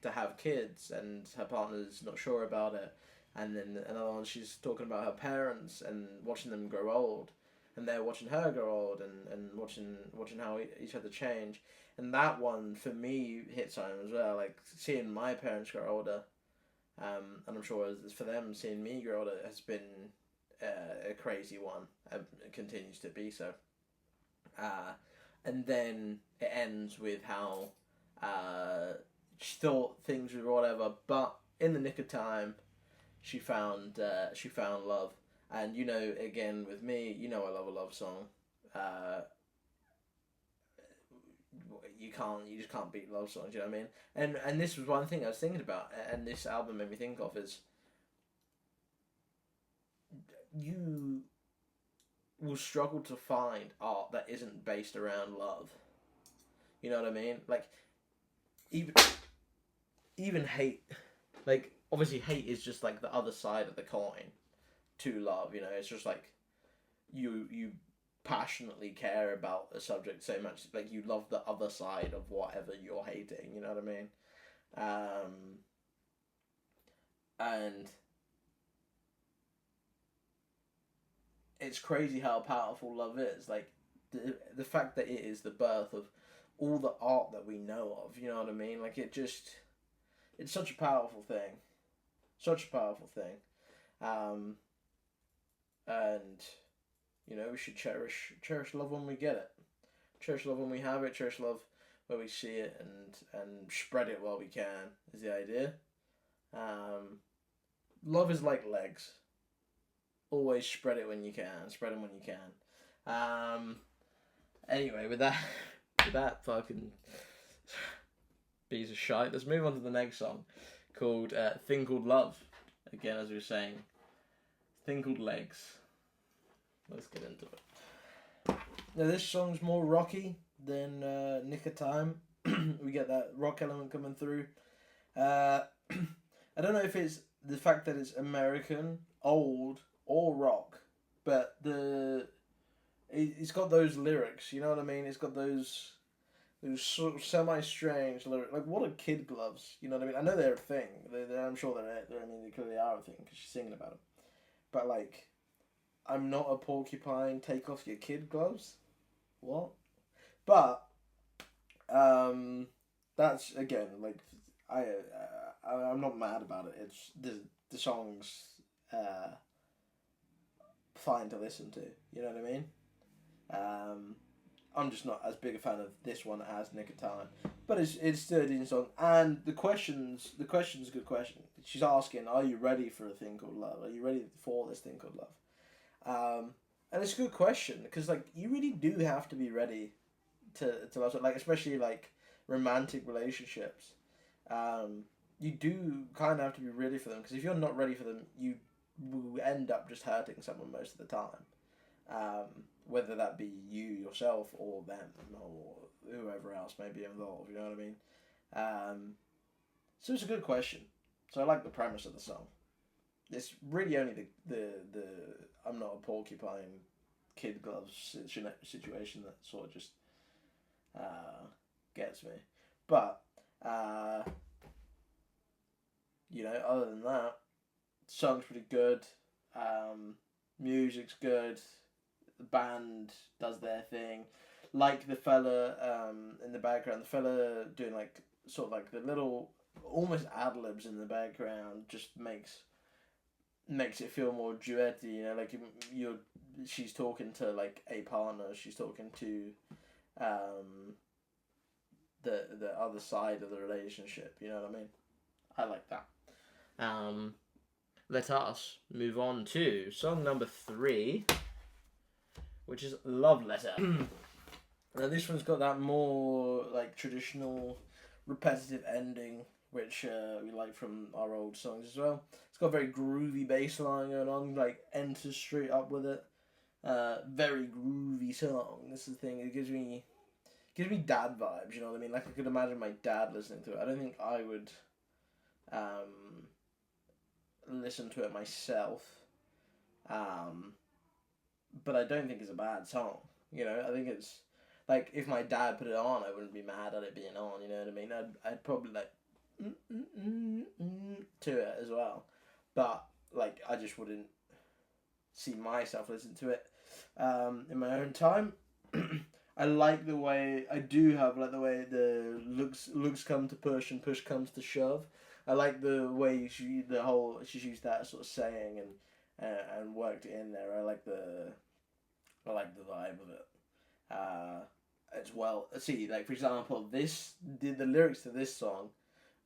to have kids, and her partner's not sure about it. And then another one, she's talking about her parents and watching them grow old, and they're watching her grow old, and watching how each other change. And that one for me hits home as well, like seeing my parents grow older, and I'm sure as for them seeing me grow older has been a crazy one, and it continues to be so. And then it ends with how she thought things were whatever, but in the nick of time, she found love. And again with me, I love a love song. You just can't beat love songs. You know what I mean? And this was one thing I was thinking about, and this album made me think of is, you will struggle to find art that isn't based around love. You know what I mean? Like, even hate, like, obviously hate is just like the other side of the coin to love, it's just like you passionately care about a subject so much, like you love the other side of whatever you're hating, you know what I mean? And it's crazy how powerful love is, like the fact that it is the birth of all the art that we know of, you know what I mean? Like it's such a powerful thing. And we should cherish love when we get it. Cherish love when we have it. Cherish love where we see it, and spread it while we can, is the idea. Love is like legs. Always spread it when you can. Spread them when you can. Anyway, with that fucking piece of shite, let's move on to the next song, called Thing Called Love. Again, as we were saying, Thing Called Legs. Let's get into it. Now, this song's more rocky than Nick of Time. We get that rock element coming through. I don't know if it's the fact that it's American, old, or rock, but it's got those lyrics, you know what I mean? It's got those sort of semi-strange lyrics. Like, what are kid gloves? You know what I mean? I know they're a thing. I'm sure they clearly are a thing, because she's singing about them. But, like, I'm not a porcupine, take off your kid gloves? What? But, that's again like I'm not mad about it. It's the song's fine to listen to. You know what I mean? I'm just not as big a fan of this one as Nick of Time, but it's still a decent song. And the question's a good question. She's asking, "Are you ready for a thing called love? Are you ready for this thing called love?" And it's a good question because like you really do have to be ready to love, like especially like romantic relationships. You do kind of have to be ready for them because if you're not ready for them, you will end up just hurting someone most of the time. Whether that be you yourself or them or whoever else may be involved, you know what I mean? So it's a good question. So I like the premise of the song. It's really only the I'm not a porcupine kid gloves situation that sort of just gets me. But you know, other than that, the song's pretty good. Music's good. The band does their thing. Like the fella in the background, the fella doing like sort of like the little almost ad libs in the background just makes it feel more duetty. You know, like she's talking to like a partner. She's talking to the other side of the relationship. You know what I mean? I like that. Let us move on to song number 3, which is Love Letter. Now this one's got that more like traditional repetitive ending, which we like from our old songs as well. It's got a very groovy bass line going on, like enters straight up with it. Very groovy song. This is the thing, it gives me dad vibes, you know what I mean? Like I could imagine my dad listening to it. I don't think I would listen to it myself. But I don't think it's a bad song. You know, I think it's like if my dad put it on, I wouldn't be mad at it being on. You know what I mean? I'd probably like to it as well, but like I just wouldn't see myself listen to it in my own time. I like the way the way the looks come to push and push comes to shove. I like the way she's used that sort of saying and worked it in there. I like the vibe of it. As well. See, like for example, the lyrics to this song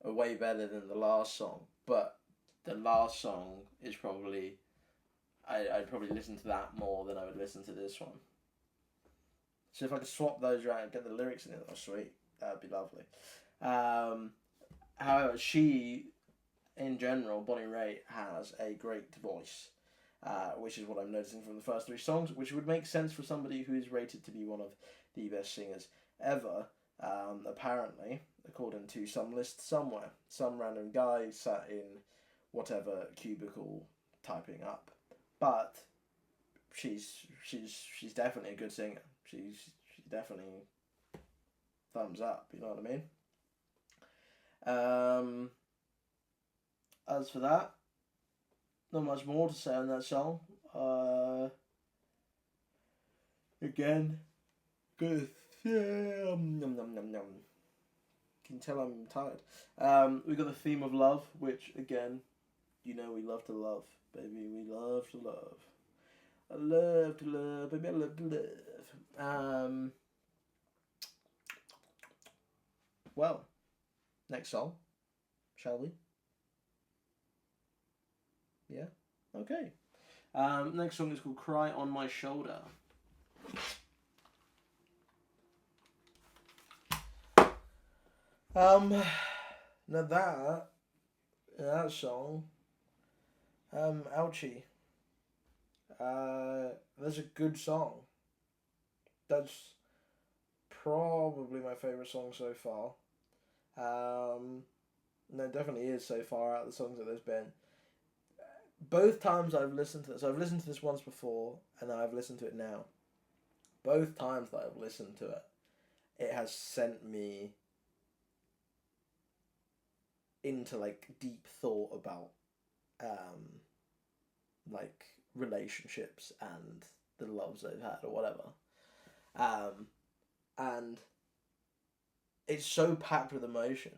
are way better than the last song, but the last song is probably I'd probably listen to that more than I would listen to this one. So if I could swap those around and get the lyrics in it, oh sweet, that would be lovely. However, she, in general, Bonnie Raitt has a great voice, which is what I'm noticing from the first 3 songs, which would make sense for somebody who is rated to be one of the best singers ever, apparently, according to some list somewhere. Some random guy sat in whatever cubicle typing up. But she's definitely a good singer. She's definitely thumbs up, you know what I mean? As for that, not much more to say on that song. Again, good. Can tell I'm tired. We got the theme of love, which again, you know we love to love, baby. We love to love. I love to love, baby. I love to love. Well, next song, shall we? Yeah. Okay. Next song is called "Cry on My Shoulder." Now that song, ouchie. That's a good song. That's probably my favourite song so far. No, it definitely is so far out of the songs that there's been. Both times I've listened to this, so I've listened to this once before, and then I've listened to it now. Both times that I've listened to it, it has sent me into like deep thought about like relationships and the loves they've had or whatever. And it's so packed with emotion.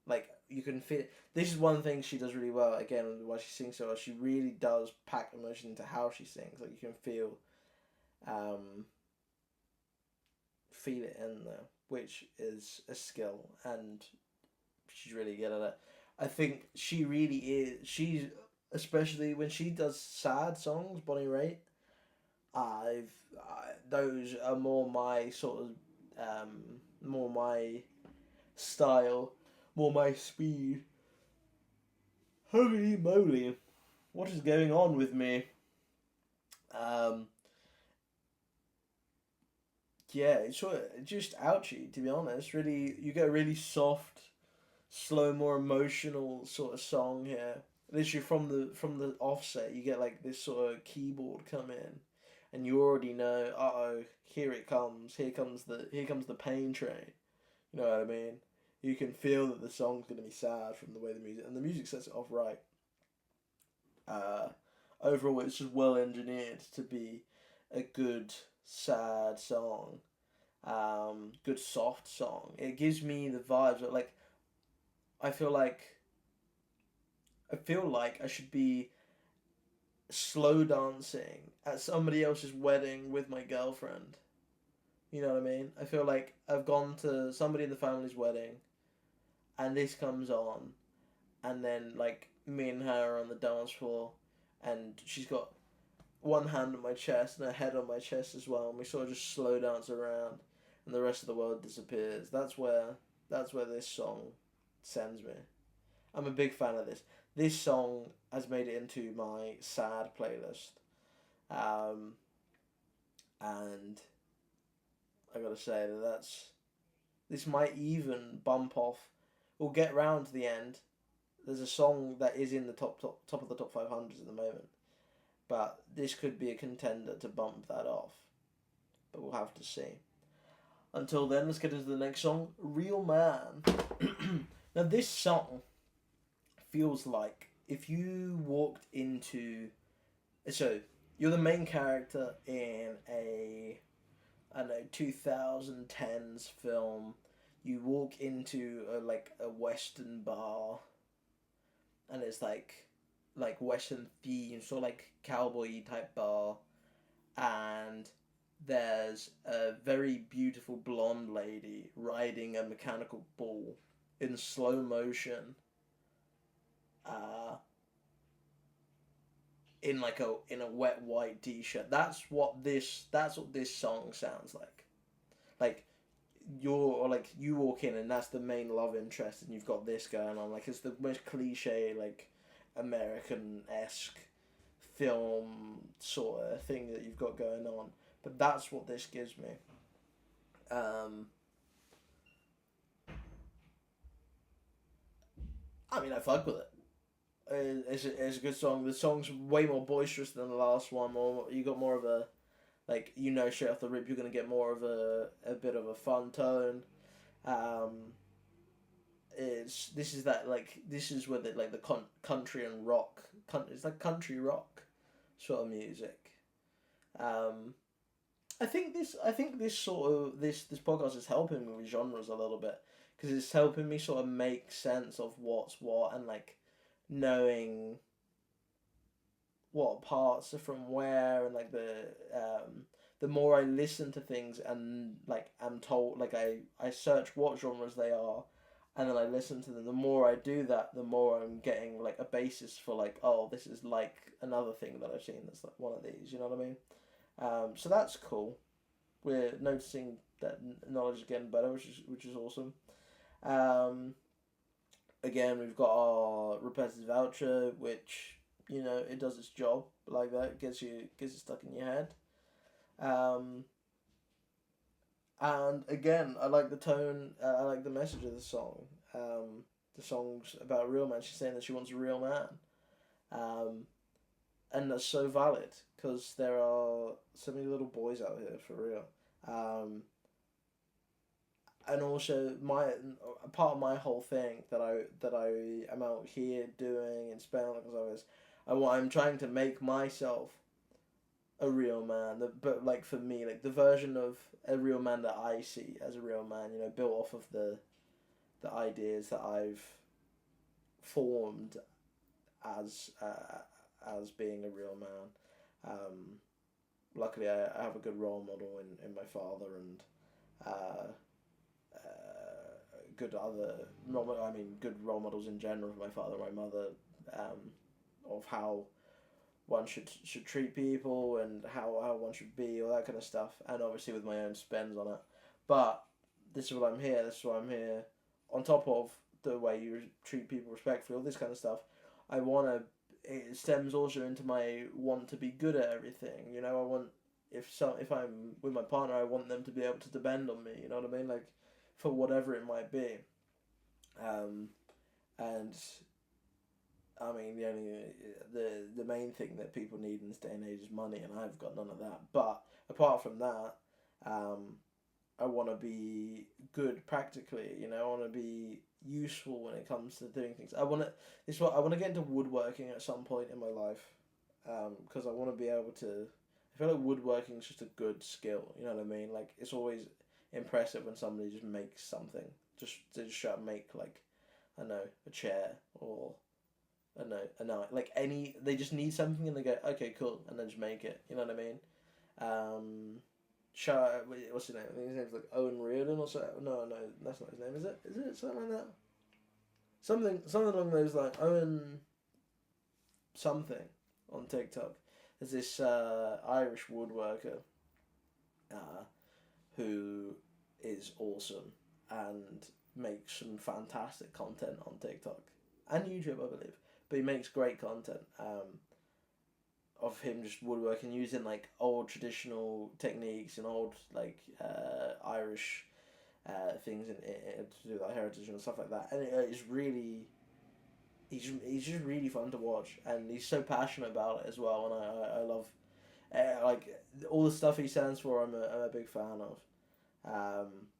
Like, you can feel. This is one thing she does really well. Again, why she sings so well. She really does pack emotion into how she sings. Like, you can feel it in there, which is a skill, and she's really good at it. I think she really is. She's especially when she does sad songs, Bonnie Raitt. Those are more my sort of more my style, more my speed. Holy moly, what is going on with me? Um, yeah, it's sort of just ouchy, to be honest. Really, you get a really soft, slow, more emotional sort of song here. Literally from the offset, you get like this sort of keyboard come in, and you already know, here it comes. Here comes the pain train. You know what I mean? You can feel that the song's gonna be sad from the way the music sets it off right. Uh, Overall, it's just well engineered to be a good sad song, good soft song. It gives me the vibes of like I feel like I should be slow dancing at somebody else's wedding with my girlfriend. You know what I mean? I feel like I've gone to somebody in the family's wedding, and this comes on, and then like me and her are on the dance floor, and she's got one hand on my chest and her head on my chest as well, and we sort of just slow dance around, and the rest of the world disappears. That's where this song sends me. I'm a big fan of this. This song has made it into my sad playlist, um, and I gotta say this might even bump off. We'll get round to the end. There's a song that is in the top of the top 500s at the moment, but this could be a contender to bump that off. But we'll have to see. Until then, let's get into the next song, Real Man. Now, this song feels like if you walked into. So, you're the main character in a, I don't know, 2010s film. You walk into a Western bar, and it's like Western themed, sort of like cowboy type bar, and there's a very beautiful blonde lady riding a mechanical bull in slow motion, uh, in a wet white t-shirt. That's what this song sounds like. Like you walk in and that's the main love interest, and you've got this going on. Like, it's the most cliche, like, American-esque film sort of thing that you've got going on. But that's what this gives me. I mean, I fuck with it. It's a good song. The song's way more boisterous than the last one. Or you got more of a, like, straight off the rip, you're gonna get more of a bit of a fun tone. Um, this is where the country and rock, it's like country rock sort of music. Um, I think this sort of this podcast is helping me with genres a little bit, because it's helping me sort of make sense of what's what, and like knowing what parts are from where, and like the more I listen to things, and like I'm told, like I search what genres they are, and then I listen to them. The more I do that, the more I'm getting like a basis for, like, oh, this is like another thing that I've seen that's like one of these. You know what I mean? So that's cool. We're noticing that knowledge is getting better, which is awesome. Um, Again, we've got our repetitive outro, which, it does its job like that. Gets it stuck in your head. And again, I like the tone. I like the message of the song. The song's about a real man. She's saying that she wants a real man. And that's so valid, because there are so many little boys out here, for real. And also, my part of my whole thing that I am out here doing in Spain, because I'm trying to make myself a real man. But like for me, like the version of a real man that I see as a real man, you know, built off of the ideas that I've formed as being a real man. Luckily, I have a good role model in my father, and good role models in general for my father and my mother, of how one should treat people and how one should be, all that kind of stuff, and obviously with my own spends on it. But this is what I'm here. This is why I'm here. On top of the way you treat people respectfully, all this kind of stuff, I want to. It stems also into my want to be good at everything. You know, I want if I'm with my partner, I want them to be able to depend on me. You know what I mean? Like for whatever it might be. And I mean the main thing that people need in this day and age is money, and I've got none of that. But apart from that, I want to be good practically. You know, I want to be useful when it comes to doing things. I want to get into woodworking at some point in my life, because I want to be able to. I feel like woodworking is just a good skill. You know what I mean? Like it's always impressive when somebody just makes something. Just try to make like, I don't know, a chair or I don't know, a knife. Like they just need something and they go, okay, cool, and then just make it. You know what I mean? What's his name? I think his name's like Owen Reardon or something. No, that's not his name, is it? Is it something like that? Something along those lines. Owen something on TikTok. There's this Irish woodworker who is awesome and makes some fantastic content on TikTok and YouTube, I believe. But he makes great content. Of him just woodworking using like old traditional techniques and old like Irish things in to do with like heritage and stuff like that, and it's really he's just really fun to watch, and he's so passionate about it as well, and I love like all the stuff he stands for. I'm a big fan of,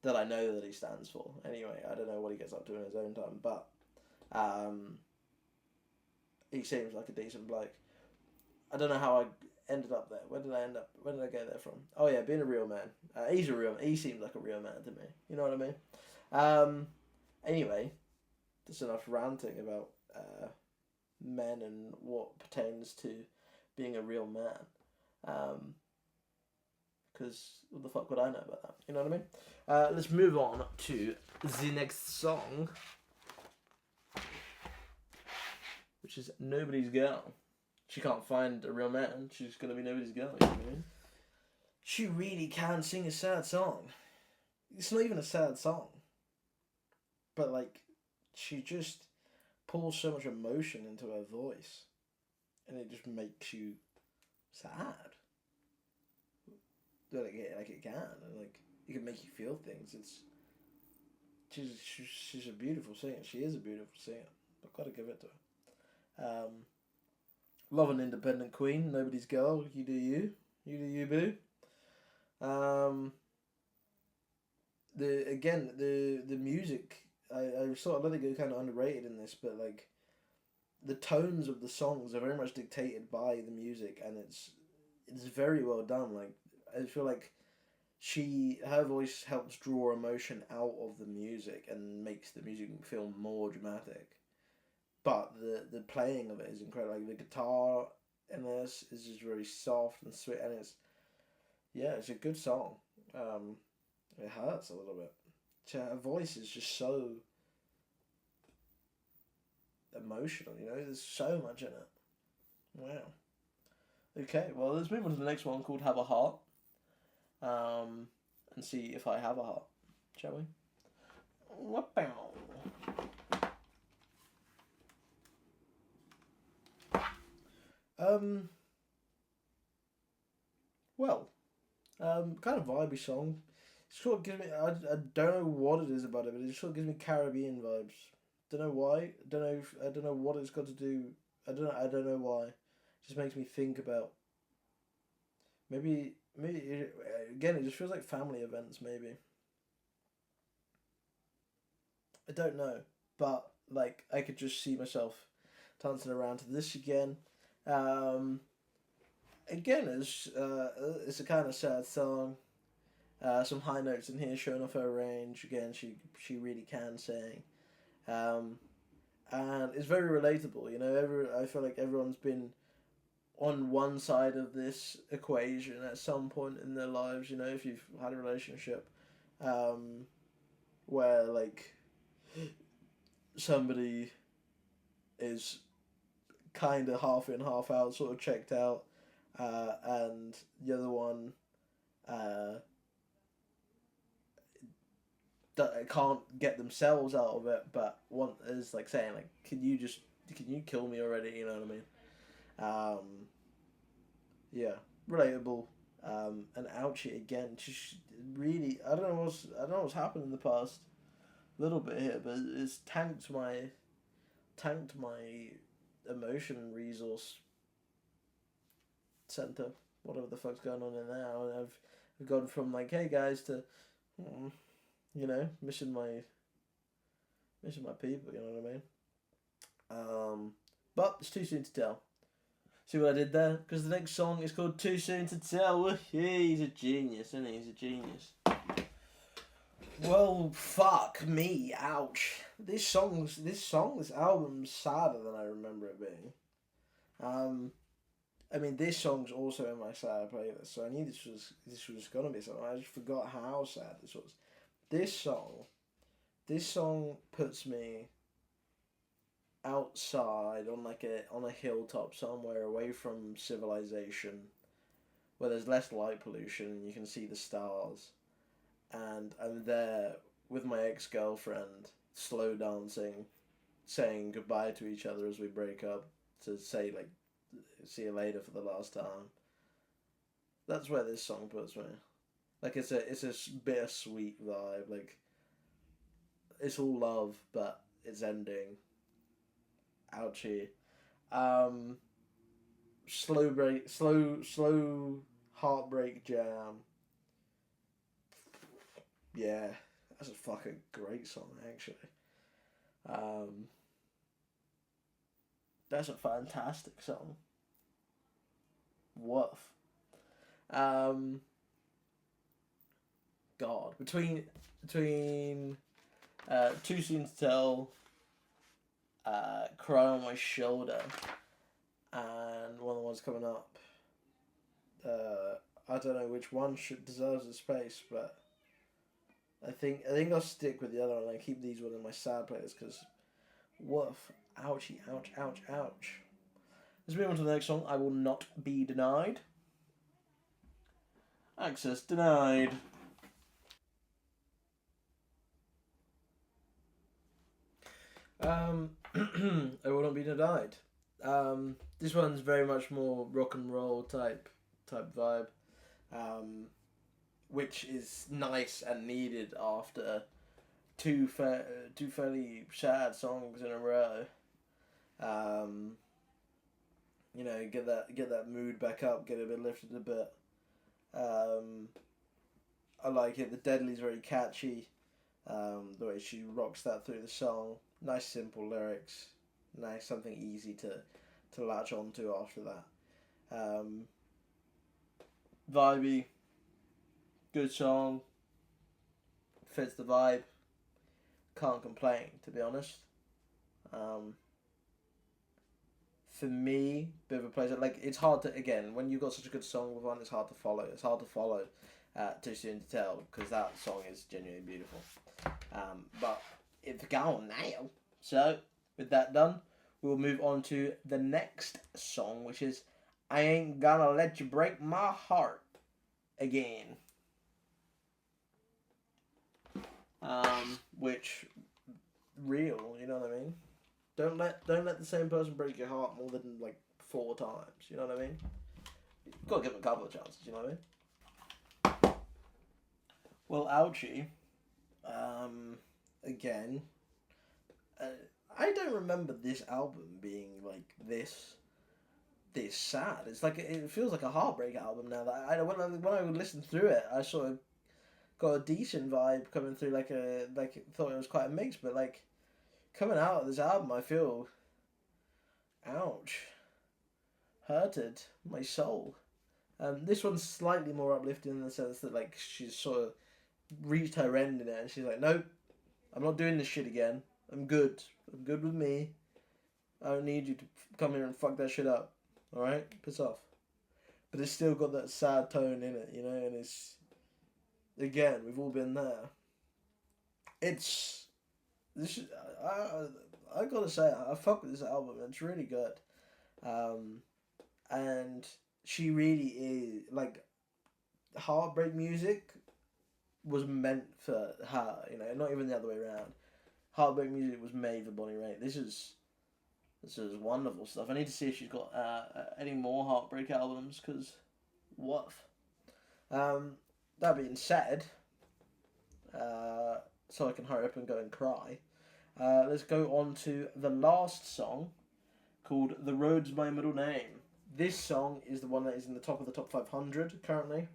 that I know that he stands for. Anyway, I don't know what he gets up to in his own time, but he seems like a decent bloke. I don't know how I ended up there. Where did I end up? Where did I go there from? Oh yeah, being a real man. He seems like a real man to me. You know what I mean? Anyway, that's enough ranting about men and what pertains to being a real man. Because what the fuck would I know about that? You know what I mean? Let's move on to the next song, which is Nobody's Girl. She can't find a real man. She's gonna be nobody's girl. You know what I mean? She really can sing a sad song. It's not even a sad song, but like, she just pulls so much emotion into her voice, and it just makes you sad. Like it can, and like it can make you feel things. She's a beautiful singer. She is a beautiful singer. I've got to give it to her. Love an independent queen, nobody's girl. You do you. You do you, boo. The music, I sort of let it go kind of underrated in this, but like the tones of the songs are very much dictated by the music, and it's very well done. Like I feel like her voice helps draw emotion out of the music and makes the music feel more dramatic. But the playing of it is incredible. Like the guitar in this is just very soft and sweet, and it's a good song. It hurts a little bit. Her voice is just so emotional. You know, there's so much in it. Wow. Okay, well let's move on to the next one called "Have a Heart," and see if I have a heart, shall we? Kind of vibey song. It sort of gives me, I don't know what it is about it, but it sort of gives me Caribbean vibes. Don't know why. I don't know what it's got to do. I don't know why. It just makes me think about maybe again, it just feels like family events. Maybe I don't know, but like I could just see myself dancing around to this again. again, it's a kind of sad song. Some high notes in here showing off her range. Again, she really can sing. Um, and it's very relatable. You know, I feel like everyone's been on one side of this equation at some point in their lives. You know, if you've had a relationship, um, where like somebody is kind of half in, half out, sort of checked out, and the other one uh, can't get themselves out of it, but one is like saying like, can you kill me already? You know what I mean? Yeah, relatable. And ouchie again. Just really, I don't know what's happened in the past little bit here, but it's tanked my emotion resource center, whatever the fuck's going on in there. I've gone from like, hey guys, to, mm, you know, missing my people. You know what I mean? But it's too soon to tell. See what I did there? Because the next song is called Too Soon to Tell. He's a genius, isn't he? He's a genius. Well, fuck me. Ouch. This album's sadder than I remember it being. I mean, this song's also in my sad playlist, so I knew this was gonna be something. I just forgot how sad this was. This song, this song puts me outside on a hilltop somewhere away from civilization, where there's less light pollution and you can see the stars, and I'm there with my ex-girlfriend, slow dancing, saying goodbye to each other as we break up, to say like, see you later for the last time. That's where this song puts me. Like it's a bittersweet vibe. Like it's all love, but it's ending. Ouchie. Um, slow heartbreak jam. Yeah, that's a fucking great song actually. Um, that's a fantastic song. Woof. Um, God, between Too Soon to Tell, Cry on My Shoulder, and one of the ones coming up. I don't know which one deserves a space, but I think I'll stick with the other one. I keep these one in my sad playlist because woof, ouchie, ouch, ouch, ouch. Let's move on to the next song. I Will Not Be Denied. Access denied. I Will Not Be Denied. This one's very much more rock and roll type vibe, um, which is nice and needed after two fairly sad songs in a row. Um, you know, get that mood back up, get a bit lifted a bit. Um, I like it. The Deadly's very catchy. The way she rocks that through the song. Nice simple lyrics. Nice something easy to latch onto after that. Um, Vibey, good song, fits the vibe. Can't complain, to be honest. Um, for me, bit of a pleasure. Like it's hard to again when you've got such a good song with one, it's hard to follow. It's hard to follow. Too Soon to Tell because that song is genuinely beautiful. But it's gone now. So with that done, we'll move on to the next song, which is I Ain't Gonna Let You Break My Heart Again. Which real, you know what I mean? Don't let the same person break your heart more than like 4 times, you know what I mean? You've got to give them a couple of chances, you know what I mean? Well, ouchie. Again, uh, I don't remember this album being like this sad. It's like it feels like a heartbreak album now. That when I would listen through it, I sort of got a decent vibe coming through. Like thought it was quite a mix, but like coming out of this album, I feel ouch, hurted my soul. This one's slightly more uplifting in the sense that like she's sort of reached her end in it, and she's like, nope, I'm not doing this shit again. I'm good. I'm good with me. I don't need you to come here and fuck that shit up. All right, piss off. But it's still got that sad tone in it, you know, and it's again, we've all been there. It's this. I gotta say, I fuck with this album. It's really good, and she really is like heartbreak music was meant for her. You know, not even the other way around. Heartbreak music was made for Bonnie Raitt. This is wonderful stuff. I need to see if she's got any more heartbreak albums because what? That being said, so I can hurry up and go and cry. Let's go on to the last song called The Road's My Middle Name. This song is the one that is in the top of the top 500 currently.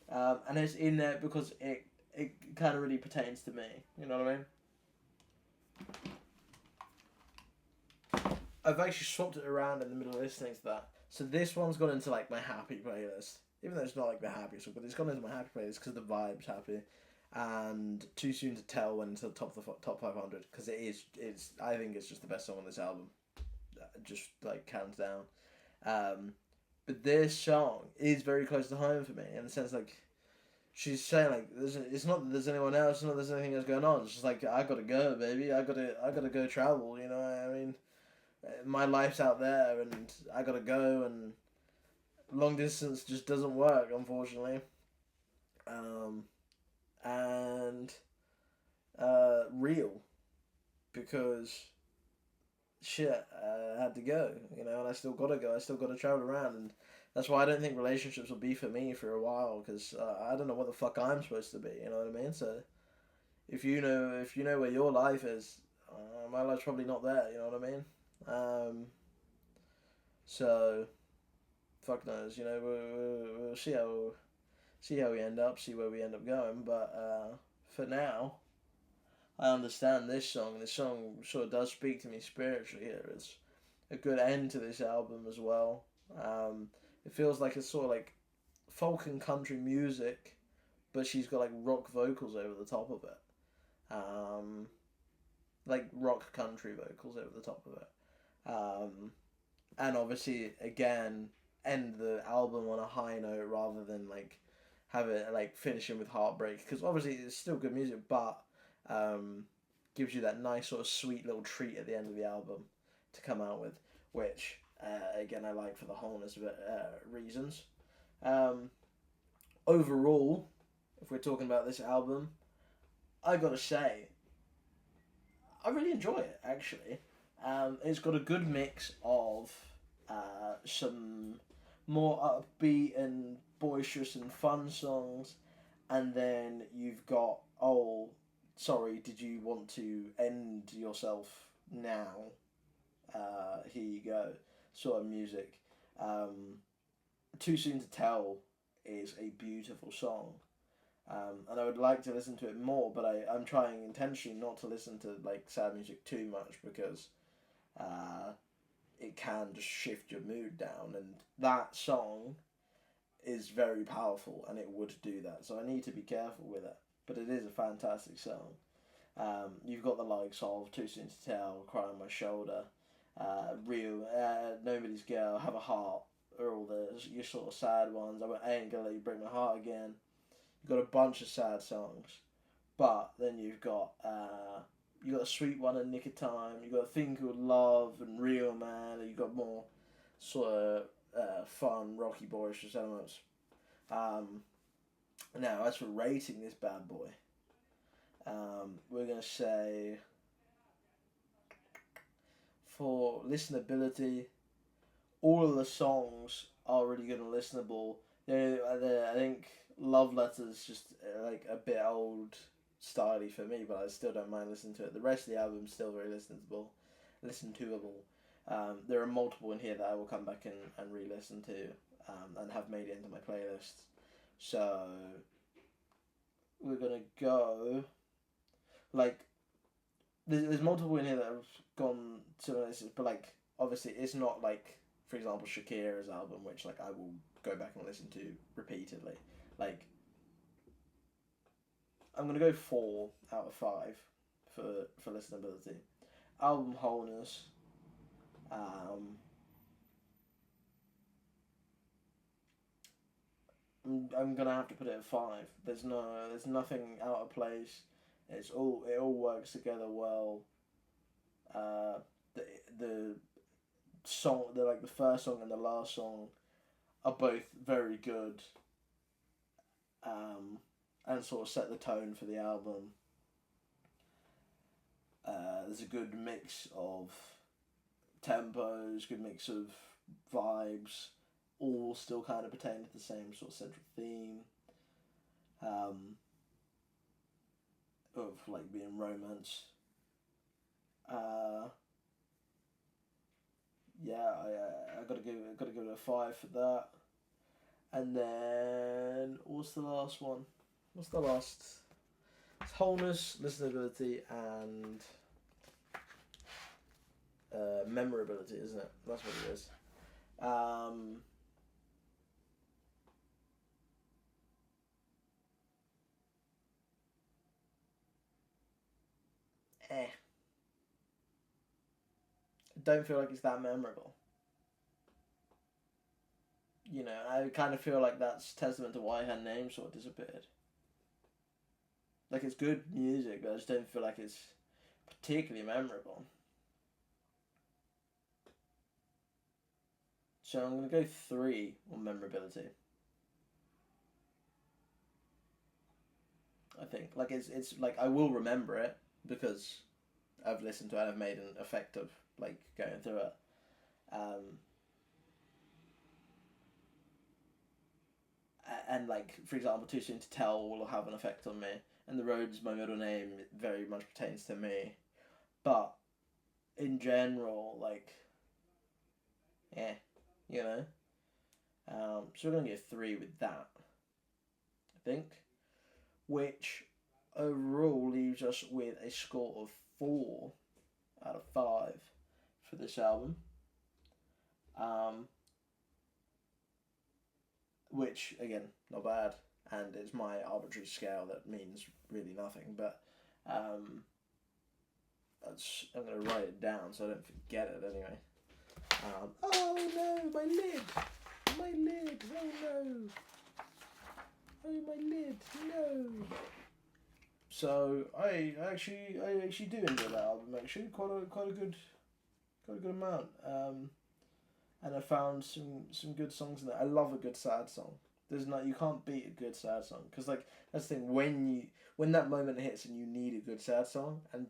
And it's in there because it kind of really pertains to me. You know what I mean? I've actually swapped it around in the middle of listening to that. So this one's gone into like my happy playlist. Even though it's not like the happiest one, but it's gone into my happy playlist because the vibe's happy. And Too Soon to Tell went into the top 500 because it's I think it's just the best song on this album, just like hands down. But this song is very close to home for me in the sense like she's saying like it's not that there's anyone else, it's not that there's anything else going on. It's just like I gotta go, baby. I gotta go travel. You know, I mean, my life's out there, and I gotta go, and long distance just doesn't work, unfortunately. And real, because shit, I had to go, you know, and I still gotta go. I still gotta travel around, and that's why I don't think relationships will be for me for a while, because I don't know what the fuck I'm supposed to be. You know what I mean? So if you know where your life is, my life's probably not there. You know what I mean? So fuck knows. You know, we'll see how we end up, see where we end up going. But for now, I understand this song. This song sort of does speak to me spiritually here. It's a good end to this album as well. It feels like it's sort of like folk and country music, but she's got like rock vocals over the top of it. Like rock country vocals over the top of it. And obviously, again, end the album on a high note rather than like have it like finishing with heartbreak, because obviously it's still good music, but gives you that nice sort of sweet little treat at the end of the album to come out with, which again I like for the wholeness of it reasons. Overall, if we're talking about this album, I gotta say I really enjoy it actually. It's got a good mix of some more upbeat and boisterous and fun songs, and then you've got sorry, did you want to end yourself now? Here you go, sort of music. Too Soon to Tell is a beautiful song, and I would like to listen to it more, but I'm trying intentionally not to listen to like sad music too much because it can just shift your mood down, and that song is very powerful and it would do that, so I need to be careful with it, but it is a fantastic song. You've got the likes of Too Soon to Tell, Cry on My Shoulder, Real, Nobody's Girl, Have a Heart, are all your sort of sad ones. I Ain't Gonna Let You Break My Heart Again. You've got a bunch of sad songs, but then you've got a sweet one in Nick of Time. You've got a thing called Love and Real Man. And you've got more sort of fun, rocky, boisterous elements. Now, as for rating this bad boy, we're going to say for listenability, all of the songs are really good and listenable. I think Love Letters just like a bit old styley for me, but I still don't mind listening to it. The rest of the album's still very listenable. There are multiple in here that I will come back and re-listen to and have made it into my playlist. So we're gonna go like there's multiple in here that have gone to places, but like obviously it's not like for example, Shakira's album, which like I will go back and listen to repeatedly. Like, I'm gonna go 4 out of 5 for listenability. Album wholeness. I'm gonna have to put it at 5. There's nothing out of place. It all works together well. The song, the first song and the last song are both very good. And sort of set the tone for the album. There's a good mix of tempos, good mix of vibes, all still kind of pertain to the same sort of central theme. Of like being romance. I gotta give it a 5 for that. And then what's the last one? What's the last? It's wholeness, listenability, and memorability, isn't it? That's what it is. Don't feel like it's that memorable. You know, I kind of feel like that's testament to why her name sort of disappeared. Like, it's good music, but I just don't feel like it's particularly memorable. So I'm going to go 3 on memorability. I think. Like, it's like, I will remember it because I've listened to it and I've made an effect of, like, going through it. And like, for example, Too Soon to Tell will have an effect on me, and The Road's my middle name very much pertains to me, but in general, like, you know. So we're gonna get 3 with that, I think, which overall leaves us with a score of 4 out of 5 for this album. Which, again, not bad, and it's my arbitrary scale that means really nothing, but I'm going to write it down so I don't forget it anyway. Oh no, my lid! My lid! Oh no! Oh, my lid! No! So I actually do enjoy that album, actually, quite a good amount. And I found some good songs in there. I love a good sad song. You can't beat a good sad song, because like that's the thing, when that moment hits and you need a good sad song, and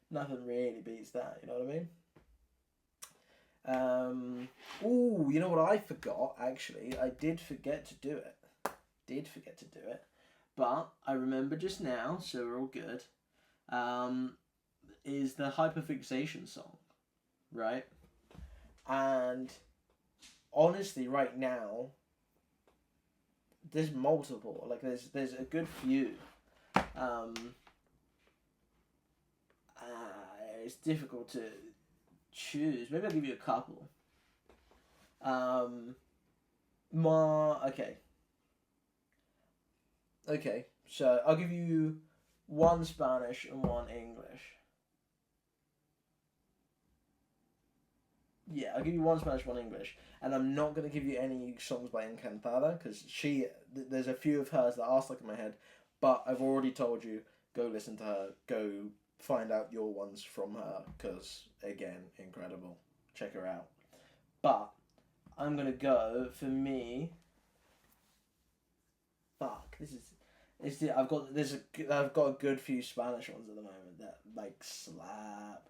nothing really beats that. You know what I mean? You know what I forgot? Actually, I did forget to do it. But I remember just now, so we're all good. Is the Hyper-fixation Song. Right? And honestly, right now, there's multiple. Like, there's a good few. It's difficult to choose. Maybe I'll give you a couple. Okay, so I'll give you one Spanish and one English. Yeah, I'll give you one Spanish, one English, and I'm not going to give you any songs by Encantada, because there's a few of hers that are stuck in my head, but I've already told you, go listen to her, go find out your ones from her, because, again, incredible. Check her out. But I'm going to go, for me, I've got a good few Spanish ones at the moment that, like, slap.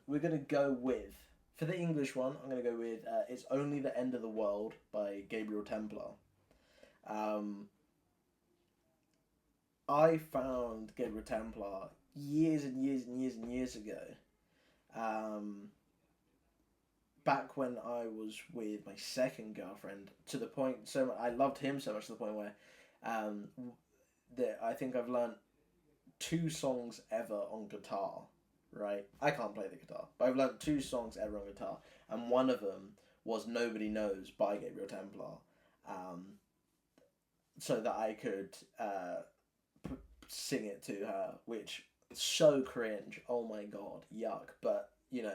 We're going to go with, for the English one, I'm going to go with It's Only the End of the World by Gabriel Templar. I found Gabriel Templar years and years and years and years ago. Back when I was with my second girlfriend, to the point, I loved him so much to the point where I think I've learnt 2 songs ever on guitar, right? I can't play the guitar, but I've learned 2 songs ever on guitar, and one of them was Nobody Knows by Gabriel Templar, so that I could sing it to her, which is so cringe. Oh my god, yuck! But you know,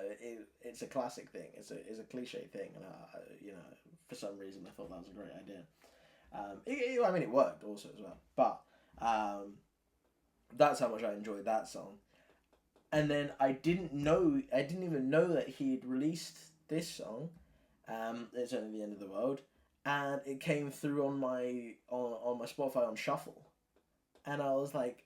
it's a classic thing. It's a cliche thing, and you know, for some reason I thought that was a great idea. I mean, it worked also as well, but that's how much I enjoyed that song. And then I didn't even know that he'd released this song. It's Only the End of the World, and it came through on my Spotify on shuffle, and I was like,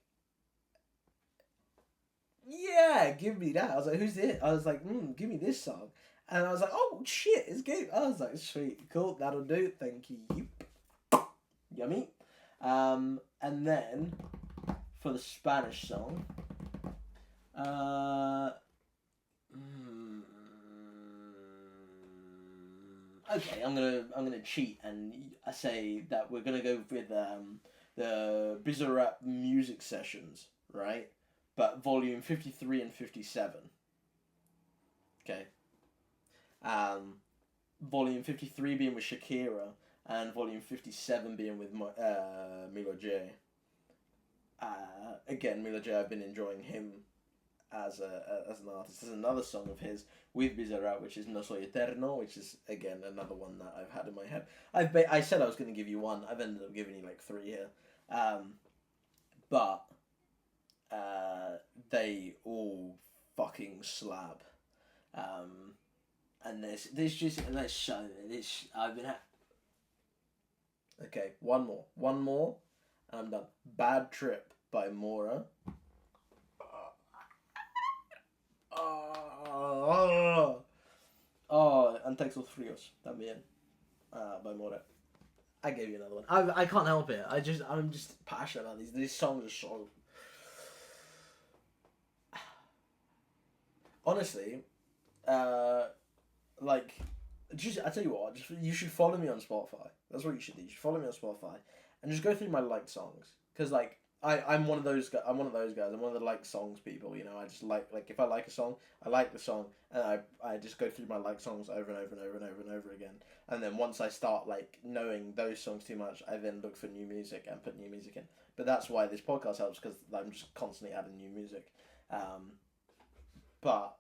yeah, give me that. I was like, who's this? I was like, give me this song, and I was like, oh shit, it's good. I was like, sweet, cool, that'll do. Thank you. Yummy. And then for the Spanish song, okay, I'm gonna cheat and I say that we're gonna go with the Bizarrap music sessions, right? But volume 53 and 57. Okay. Volume 53 being with Shakira, and volume 57 being with Milo J. Again, Milo J, I've been enjoying him as an artist. There's another song of his with Bizarrap, which is No Soy Eterno, which is again another one that I've had in my head. I said I was going to give you one. I've ended up giving you like 3 here, but they all fucking slap. And there's so this I've been. Okay, one more, and I'm done. Bad Trip by Mora. And Texas Frios también, by Mora. I gave you another one. I can't help it. I'm just passionate about these. These songs are so. Honestly, like, I tell you what, you should follow me on Spotify. That's what you should do. You should follow me on Spotify and just go through my liked songs. Because like I'm one of those guys. I'm one of the like songs people. You know, I just like if I like a song, I like the song, and I just go through my like songs over and over and over and over and over again. And then once I start like knowing those songs too much, I then look for new music and put new music in. But that's why this podcast helps, because I'm just constantly adding new music. But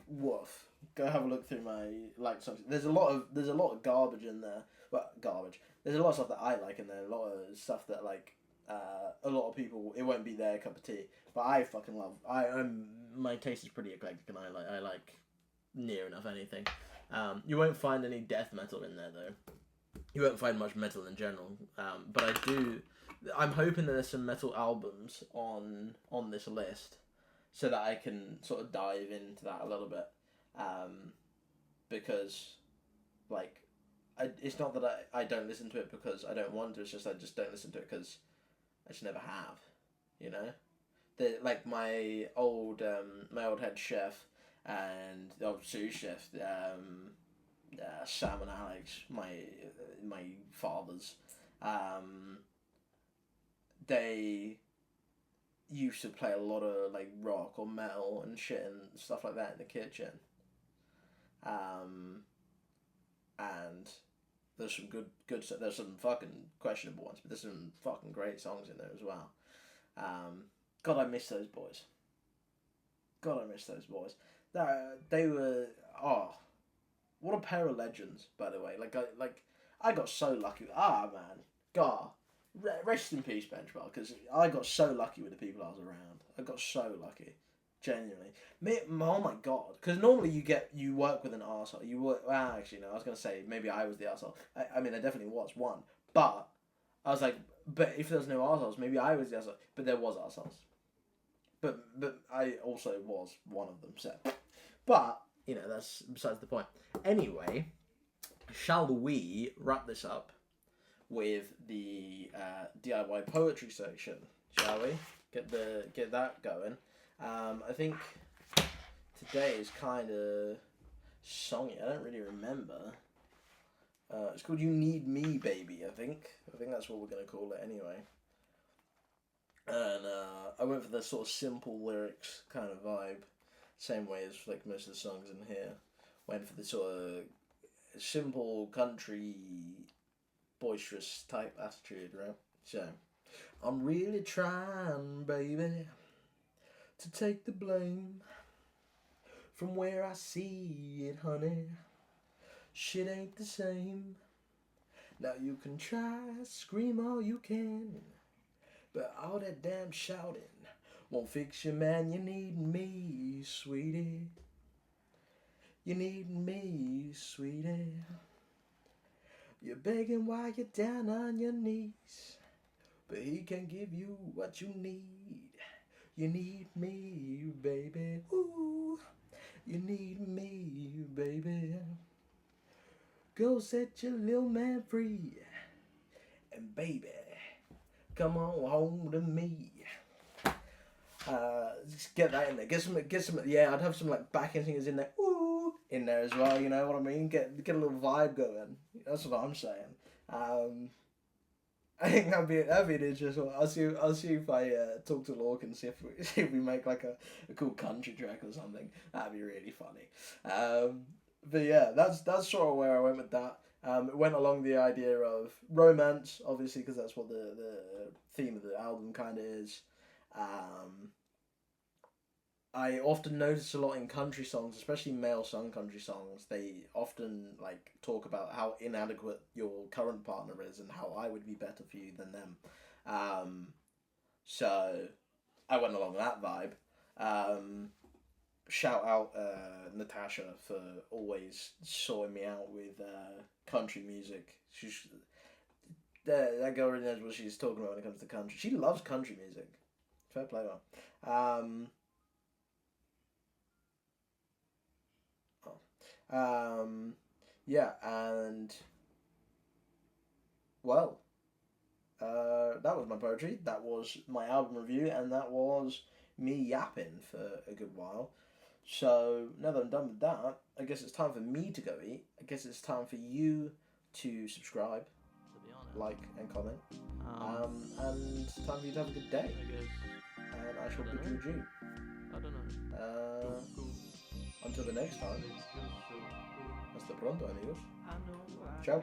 woof, go have a look through my like songs. There's a lot of garbage in there. Well, garbage. There's a lot of stuff that I like in there. A lot of stuff that like a lot of people, it won't be their cup of tea. But I fucking love. My taste is pretty eclectic, and I like near enough anything. You won't find any death metal in there though. You won't find much metal in general. But I do. I'm hoping that there's some metal albums on this list, so that I can sort of dive into that a little bit, because, like, it's not that I don't listen to it because I don't want to. It's just I just don't listen to it because I just never have, you know. Like my old head chef and the old sous chef, Sam and Alex, my fathers, they used to play a lot of like rock or metal and shit and stuff like that in the kitchen. And there's some good stuff. There's some fucking questionable ones, but there's some fucking great songs in there as well. God, I miss those boys. They were what a pair of legends, by the way. I got so lucky. Man, God. Rest in peace, Benchmark, because I got so lucky with the people I was around. I got so lucky, genuinely. Oh my god, because normally you work with an arsehole. Actually no, I was gonna say maybe I was the arsehole. I mean I definitely was one, but I was like, but if there was no arseholes, maybe I was the arsehole. But there was arseholes. But I also was one of them. So, but you know that's besides the point. Anyway, shall we wrap this up with the DIY poetry section, shall we? Get that going. I think today is kind of songy. I don't really remember. It's called "You Need Me, Baby." I think that's what we're gonna call it anyway. And I went for the sort of simple lyrics kind of vibe, same way as like most of the songs in here. Went for the sort of simple country, boisterous type attitude, right? So, I'm really trying, baby, to take the blame from where I see it, honey. Shit ain't the same. Now you can try, scream all you can, but all that damn shouting won't fix you, man. You need me, sweetie. You need me, sweetie. You're begging while you're down on your knees, but he can give you what you need. You need me, baby. Ooh, you need me, baby. Go set your little man free, and baby, come on home to me. Just get that in there. Get some. Yeah, I'd have some like backing singers in there. Ooh, in there as well. You know what I mean? Get a little vibe going. That's what I'm saying. I think that'd be an interesting one. I'll see if I talk to Lorcan and see if we make like a cool country track or something. That'd be really funny. But yeah, that's sort of where I went with that. It went along the idea of romance, obviously, because that's what the theme of the album kind of is. I often notice a lot in country songs, especially male sung country songs, they often like talk about how inadequate your current partner is and how I would be better for you than them. So I went along that vibe. Shout out Natasha for always sorting me out with country music. That girl really knows what she's talking about when it comes to country. She loves country music. Fair play to her. Yeah, and well, that was my poetry. That was my album review, and that was me yapping for a good while. So now that I'm done with that, I guess it's time for me to go eat. I guess it's time for you to subscribe, like, and comment. And it's time for you to have a good day. I guess. And I shall bid you adieu. I don't know. Until the next time. Hasta pronto, amigos. I know Ciao.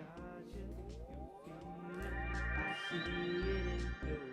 I see it in your